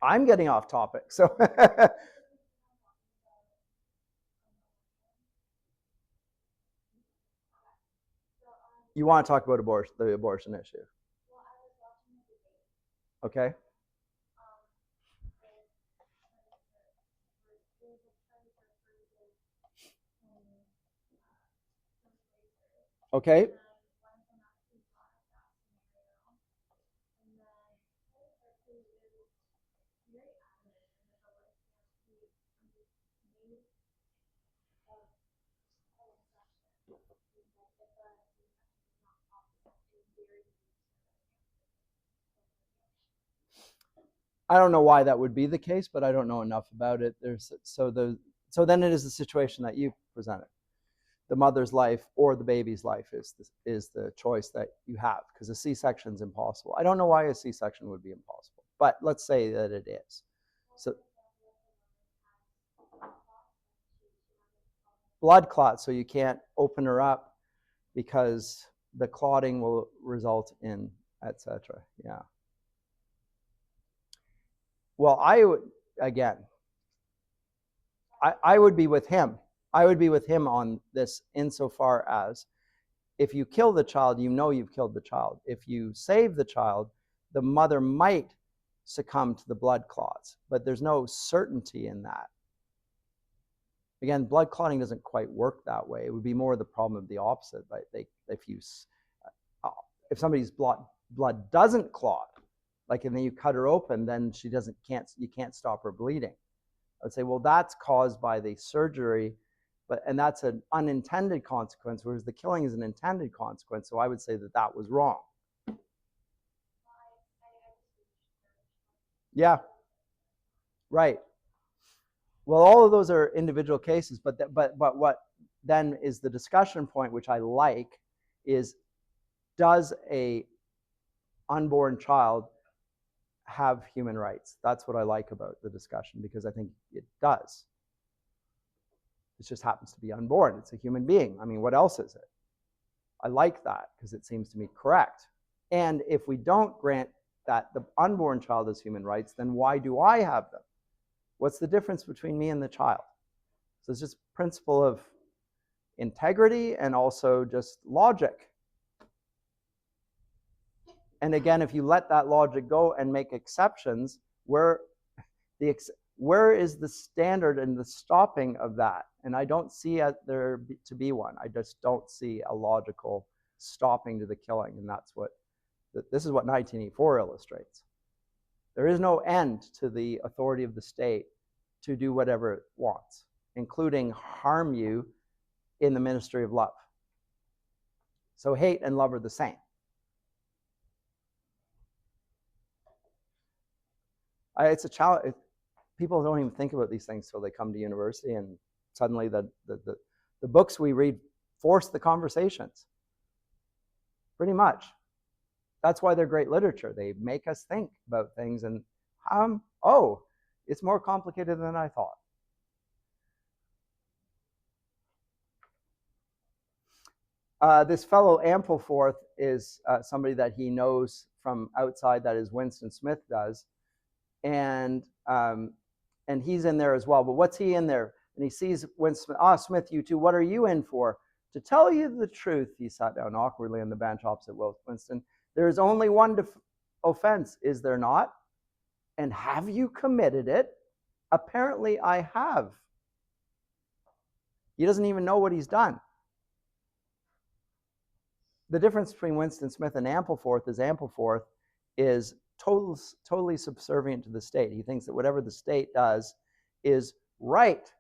I'm getting off topic, so you want to talk about the abortion issue? Okay. Okay. I don't know why that would be the case, but I don't know enough about it. So then it is the situation that you presented. The mother's life or the baby's life is the choice that you have, because a C-section is impossible. I don't know why a C-section would be impossible, but let's say that it is. So blood clot, so you can't open her up because the clotting will result in etc. Yeah. Well, I would be with him. I would be with him on this insofar as if you kill the child, you know you've killed the child. If you save the child, the mother might succumb to the blood clots, but there's no certainty in that. Again, blood clotting doesn't quite work that way. It would be more the problem of the opposite. Like if somebody's blood doesn't clot, like, and then you cut her open, then you can't stop her bleeding. I would say, well, that's caused by the surgery, and that's an unintended consequence, whereas the killing is an intended consequence. So I would say that was wrong. Yeah, right. Well, all of those are individual cases, but what then is the discussion point, which I like, is does a unborn child have human rights? That's what I like about the discussion, because I think it does. It just happens to be unborn. It's a human being. I mean, what else is it? I like that because it seems to me correct. And if we don't grant that the unborn child has human rights, then why do I have them? What's the difference between me and the child? So it's just principle of integrity and also just logic. And again, if you let that logic go and make exceptions, where is the standard and the stopping of that? And I don't see there to be one. I just don't see a logical stopping to the killing. And this is what 1984 illustrates. There is no end to the authority of the state to do whatever it wants, including harm you in the ministry of love. So hate and love are the same. It's a challenge. People don't even think about these things till they come to university, and suddenly the books we read force the conversations. Pretty much. That's why they're great literature. They make us think about things, and it's more complicated than I thought. This fellow Ampleforth is somebody that he knows from outside, that is Winston Smith does, and he's in there as well. But what's he in there? And he sees Winston. Smith, you two, what are you in for? To tell you the truth, he sat down awkwardly on the bench opposite Winston. There is only one offense, is there not? And have you committed it? Apparently I have. He doesn't even know what he's done. The difference between Winston Smith and Ampleforth is totally subservient to the state. He thinks that whatever the state does is right.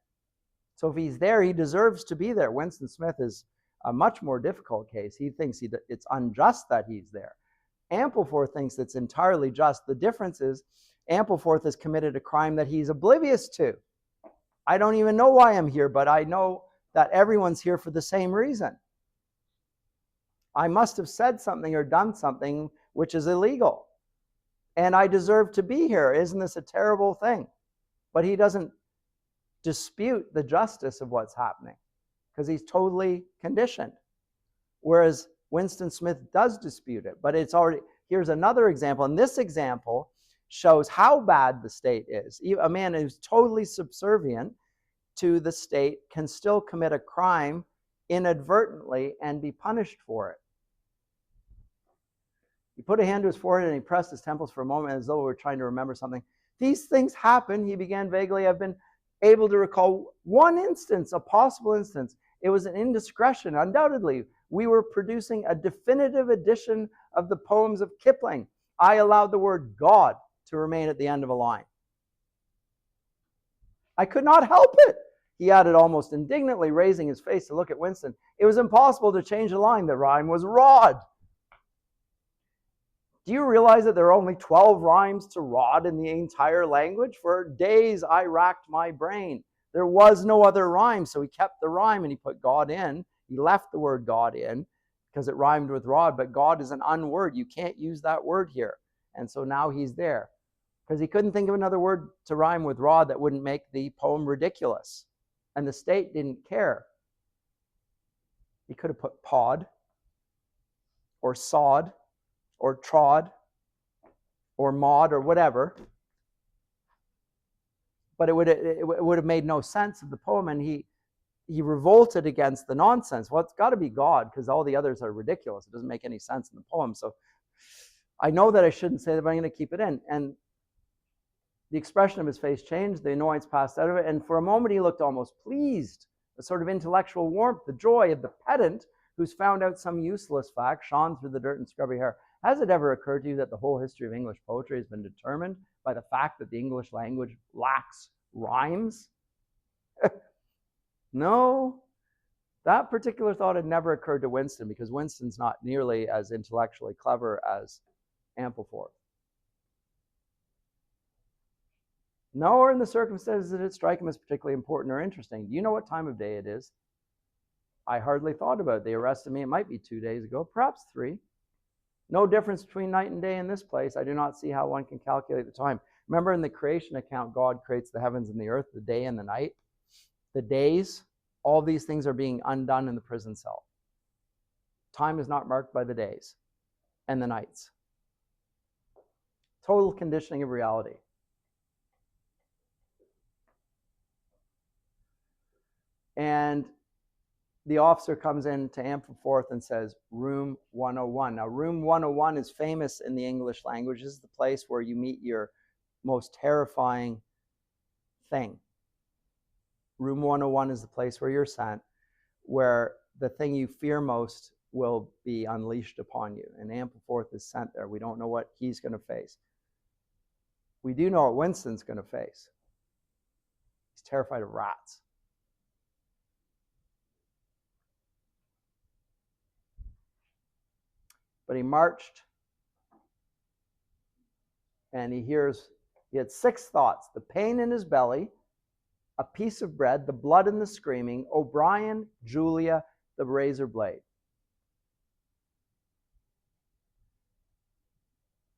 So if he's there, he deserves to be there. Winston Smith is a much more difficult case. He thinks it's unjust that he's there. Ampleforth thinks it's entirely just. The difference is Ampleforth has committed a crime that he's oblivious to. I don't even know why I'm here, but I know that everyone's here for the same reason. I must have said something or done something which is illegal, and I deserve to be here. Isn't this a terrible thing? But he doesn't dispute the justice of what's happening because he's totally conditioned. Whereas Winston Smith does dispute it, but here's another example, and this example shows how bad the state is. A man who's totally subservient to the state can still commit a crime inadvertently and be punished for it. He put a hand to his forehead and he pressed his temples for a moment as though we were trying to remember something. These things happen, he began vaguely. I've been able to recall one instance, a possible instance. It was an indiscretion, undoubtedly. We were producing a definitive edition of the poems of Kipling. I allowed the word God to remain at the end of a line. I could not help it, he added almost indignantly, raising his face to look at Winston. It was impossible to change the line. The rhyme was rod. Do you realize that there are only 12 rhymes to rod in the entire language? For days I racked my brain. There was no other rhyme, so he kept the rhyme and he put God in. He left the word God in because it rhymed with rod, but God is an unword. You can't use that word here. And so now he's there because he couldn't think of another word to rhyme with rod that wouldn't make the poem ridiculous. And the state didn't care. He could have put pod or sod or trod or mod or whatever, but it would have made no sense of the poem, and he revolted against the nonsense. Well, it's got to be God because all the others are ridiculous. It doesn't make any sense in the poem. So I know that I shouldn't say that, but I'm going to keep it in. And the expression of his face changed. The annoyance passed out of it, and for a moment he looked almost pleased. A sort of intellectual warmth, the joy of the pedant who's found out some useless fact, shone through the dirt and scrubby hair. Has it ever occurred to you that the whole history of English poetry has been determined by the fact that the English language lacks rhymes? No, that particular thought had never occurred to Winston because Winston's not nearly as intellectually clever as Ampleforth. Nowhere in the circumstances did it strike him as particularly important or interesting. Do you know what time of day it is? I hardly thought about it. They arrested me, it might be 2 days ago, perhaps 3. No difference between night and day in this place. I do not see how one can calculate the time. Remember in the creation account, God creates the heavens and the earth, the day and the night. The days, all these things are being undone in the prison cell. Time is not marked by the days and the nights. Total conditioning of reality. And the officer comes in to Ampleforth and says, room 101. Now, room 101 is famous in the English language. This is the place where you meet your most terrifying thing. Room 101 is the place where you're sent, where the thing you fear most will be unleashed upon you. And Ampleforth is sent there. We don't know what he's going to face. We do know what Winston's going to face. He's terrified of rats. But he marched, and he had 6 thoughts: the pain in his belly, a piece of bread, the blood and the screaming, O'Brien, Julia, the razor blade.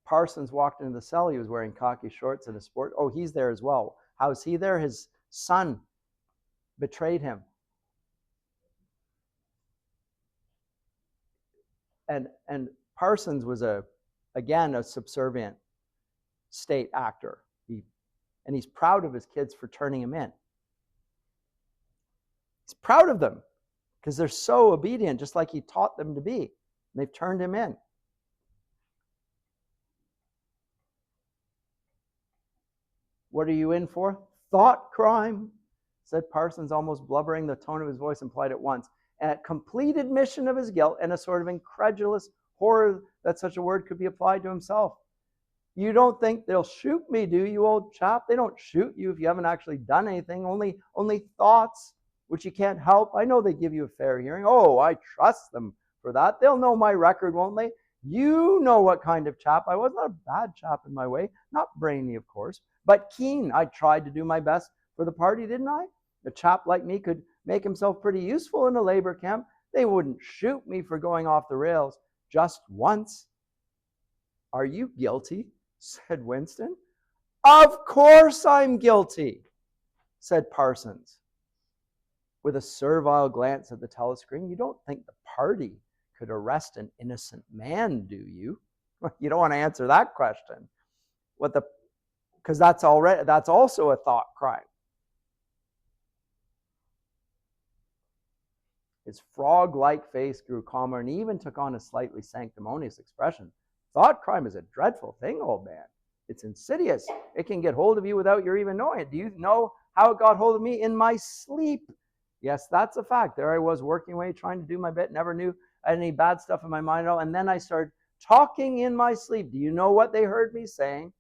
Parsons walked into the cell. He was wearing khaki shorts and a sport. Oh, he's there as well. How's he there? His son betrayed him. And Parsons was again a subservient state actor. And he's proud of his kids for turning him in. He's proud of them because they're so obedient, just like he taught them to be. And they've turned him in. What are you in for? Thought crime, said Parsons, almost blubbering. The tone of his voice implied at once a complete admission of his guilt and a sort of incredulous horror that such a word could be applied to himself. You don't think they'll shoot me, do you, old chap? They don't shoot you if you haven't actually done anything. Only thoughts, which you can't help. I know they give you a fair hearing. Oh, I trust them for that. They'll know my record, won't they? You know what kind of chap I was. Not a bad chap in my way. Not brainy, of course, but keen. I tried to do my best for the party, didn't I? A chap like me could make himself pretty useful in a labor camp. They wouldn't shoot me for going off the rails just once. Are you guilty? Said Winston. Of course I'm guilty, said Parsons, with a servile glance at the telescreen. You don't think the party could arrest an innocent man, do you? You don't want to answer that question. Because that's also a thought crime. His frog-like face grew calmer, and he even took on a slightly sanctimonious expression. Thought crime is a dreadful thing, old man. It's insidious. It can get hold of you without your even knowing it. Do you know how it got hold of me? In my sleep. Yes, that's a fact. There I was working away, trying to do my bit, never knew I had any bad stuff in my mind at all. And then I started talking in my sleep. Do you know what they heard me saying?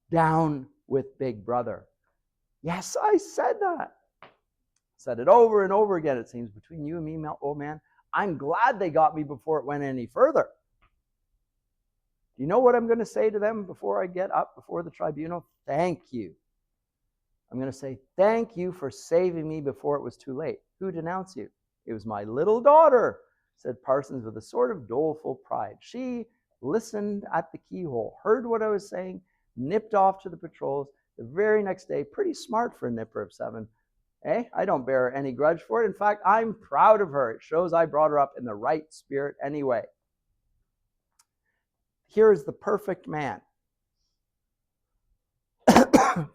Down with Big Brother. Yes, I said that. Said it over and over again, it seems, between you and me, old man. I'm glad they got me before it went any further. Do you know what I'm going to say to them before I get up before the tribunal? Thank you. I'm going to say, thank you for saving me before it was too late. Who denounced you? It was my little daughter, said Parsons with a sort of doleful pride. She listened at the keyhole, heard what I was saying, nipped off to the patrols. The very next day, pretty smart for a nipper of 7. I don't bear any grudge for it. In fact, I'm proud of her. It shows I brought her up in the right spirit anyway. Here is the perfect man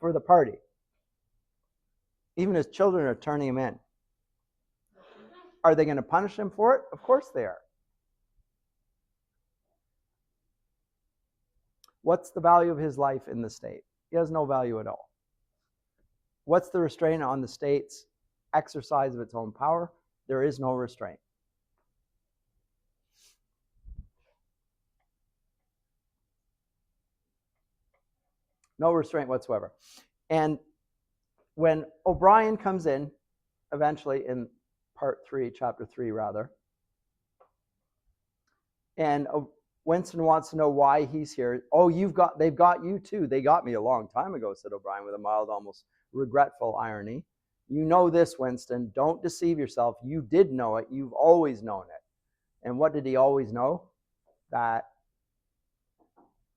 for the party. Even his children are turning him in. Are they going to punish him for it? Of course they are. What's the value of his life in the state? He has no value at all. What's the restraint on the state's exercise of its own power? There is no restraint. No restraint whatsoever. And when O'Brien comes in, eventually in part 3, chapter 3 rather, and Winston wants to know why he's here. Oh, they've got you too. They got me a long time ago, said O'Brien with a mild, almost regretful irony. You know this, Winston. Don't deceive yourself. You did know it. You've always known it. And what did he always know? That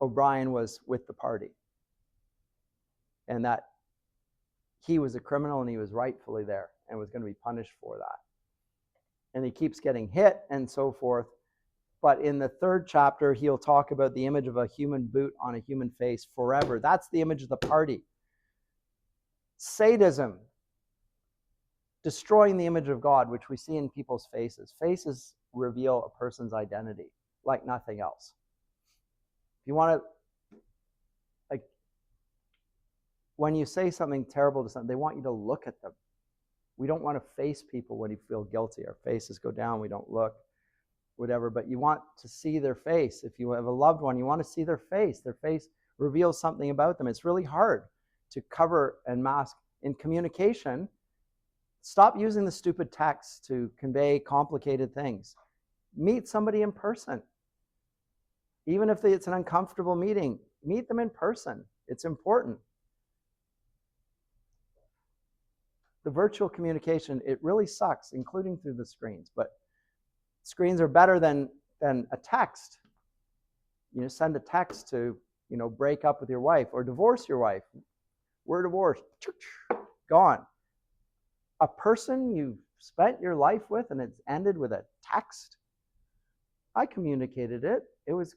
O'Brien was with the party. And that he was a criminal and he was rightfully there and was going to be punished for that. And he keeps getting hit and so forth. But in the third chapter, he'll talk about the image of a human boot on a human face forever. That's the image of the party. Sadism, destroying the image of God, which we see in people's faces. Faces reveal a person's identity like nothing else. If you want to, like, when you say something terrible to someone, they want you to look at them. We don't want to face people when you feel guilty. Our faces go down, we don't look, whatever, but you want to see their face. If you have a loved one, you want to see their face. Their face reveals something about them. It's really hard to cover and mask in communication. Stop using the stupid text to convey complicated things. Meet somebody in person. Even if it's an uncomfortable meeting, meet them in person. It's important. The virtual communication, it really sucks, including through the screens, but screens are better than a text. Send a text to, break up with your wife or divorce your wife. We're divorced. Gone. A person you've spent your life with and it's ended with a text. I communicated it. It was,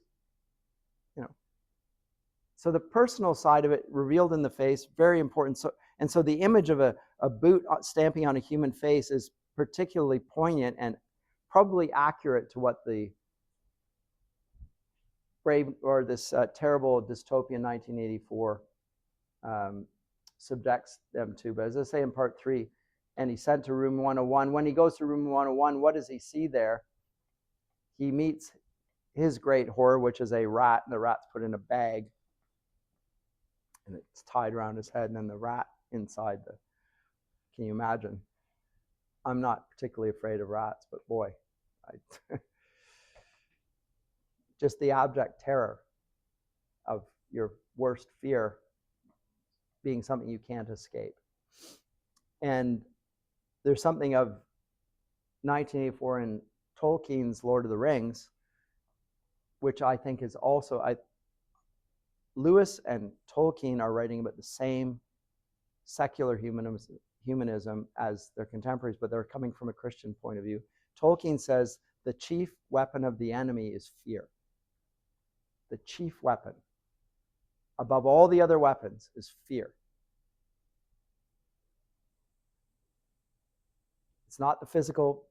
So the personal side of it revealed in the face, very important. So the image of a boot stamping on a human face is particularly poignant and probably accurate to what the this terrible dystopian 1984 subjects them to. But as I say in part 3, and he's sent to room 101. When he goes to room 101, what does he see there? He meets his great horror, which is a rat, and the rat's put in a bag, and it's tied around his head, and then the rat inside the... Can you imagine? I'm not particularly afraid of rats, but boy, just the abject terror of your worst fear being something you can't escape. And there's something of 1984 in Tolkien's Lord of the Rings, which I think is also... Lewis and Tolkien are writing about the same secular humanism as their contemporaries, but they're coming from a Christian point of view. Tolkien says the chief weapon of the enemy is fear. The chief weapon, above all the other weapons, is fear. It's not the physical,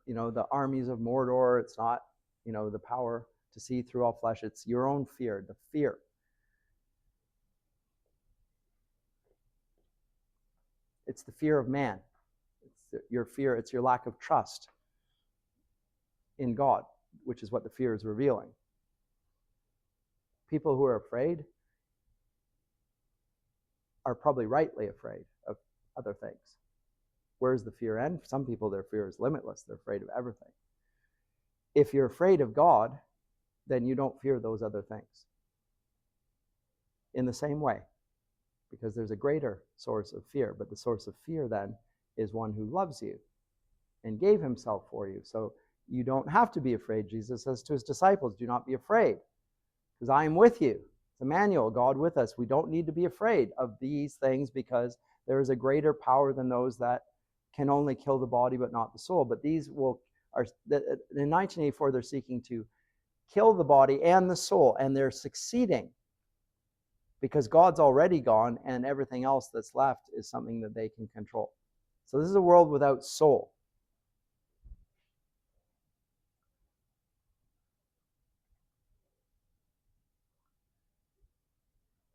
the armies of Mordor. It's not, the power to see through all flesh. It's your own fear, the fear. It's the fear of man. It's your fear. It's your lack of trust in God, which is what the fear is revealing. People who are afraid are probably rightly afraid of other things. Where's the fear end? For some people, their fear is limitless. They're afraid of everything. If you're afraid of God, then you don't fear those other things. In the same way, because there's a greater source of fear. But the source of fear then is one who loves you and gave himself for you. So you don't have to be afraid. Jesus says to his disciples, do not be afraid, because I am with you. It's Emmanuel, God with us. We don't need to be afraid of these things because there is a greater power than those that can only kill the body but not the soul. But these in 1984, they're seeking to kill the body and the soul, and they're succeeding because God's already gone and everything else that's left is something that they can control. So this is a world without soul.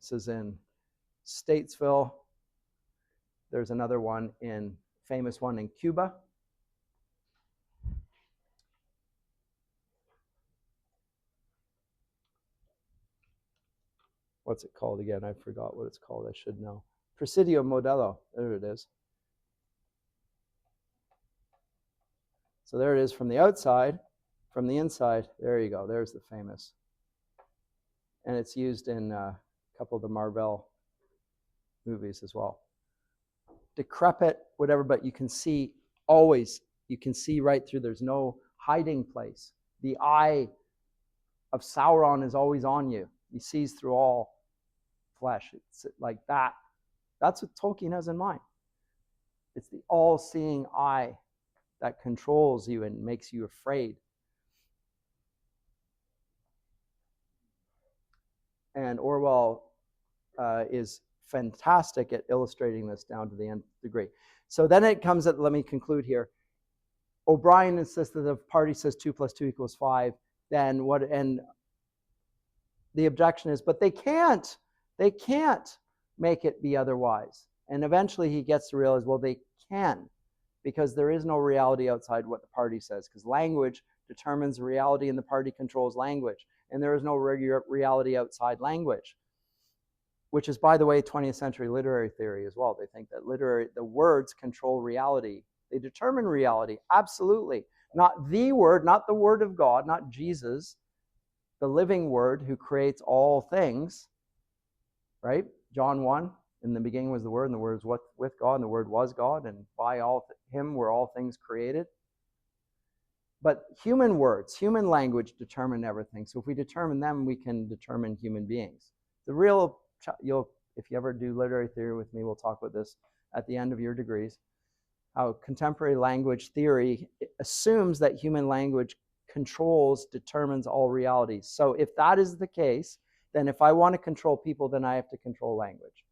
This is in Statesville. There's another one famous one in Cuba. What's it called again? I forgot what it's called. I should know. Presidio Modelo. There it is. So there it is from the outside. from the inside. There you go. There's the famous. And it's used in a couple of the Marvel movies as well. Decrepit, whatever, but you can see always, you can see right through. There's no hiding place. The eye of Sauron is always on you. He sees through all flesh. It's like that. That's what Tolkien has in mind. It's the all-seeing eye that controls you and makes you afraid. And Orwell is fantastic at illustrating this down to the nth degree. So then it comes at, let me conclude here. O'Brien insists that the party says 2 + 2 = 5. Then what? And the objection is, but they can't make it be otherwise. And eventually he gets to realize, well, they can, because there is no reality outside what the party says, because language determines reality and the party controls language. And there is no reality outside language, which is, by the way, 20th century literary theory as well. They think that the words control reality. They determine reality, absolutely. Not the word, not the word of God, not Jesus, the living word who creates all things, right? John 1, in the beginning was the Word, and the Word was with God, and the Word was God, and by him were all things created. But human words, human language determine everything. So if we determine them, we can determine human beings. The real, if you ever do literary theory with me, we'll talk about this at the end of your degrees, how contemporary language theory assumes that human language controls, determines all realities. So if that is the case, then if I want to control people, then I have to control language.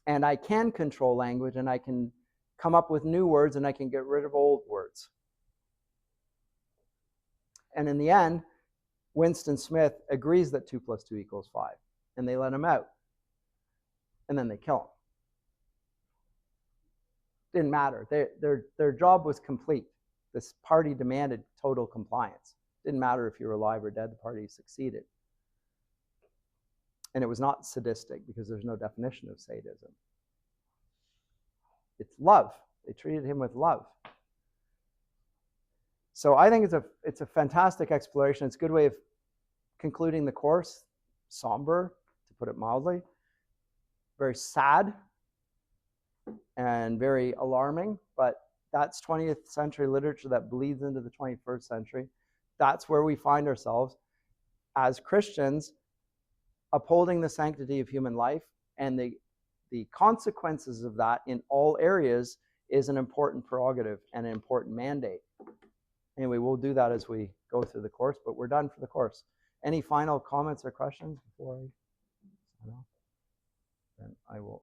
And I can control language, and I can come up with new words, and I can get rid of old words. And in the end, Winston Smith agrees that 2 + 2 = 5, and they let him out. And then they kill him. Didn't matter. Their job was complete. This party demanded total compliance. Didn't matter if you were alive or dead, the party succeeded. And it was not sadistic, because there's no definition of sadism. It's love. They treated him with love. So I think it's a fantastic exploration. It's a good way of concluding the course. Somber, to put it mildly. Very sad and very alarming, but that's 20th century literature that bleeds into the 21st century. That's where we find ourselves as Christians, upholding the sanctity of human life, and the consequences of that in all areas is an important prerogative and an important mandate. Anyway, we'll do that as we go through the course, but we're done for the course. Any final comments or questions before I sign off? Then I will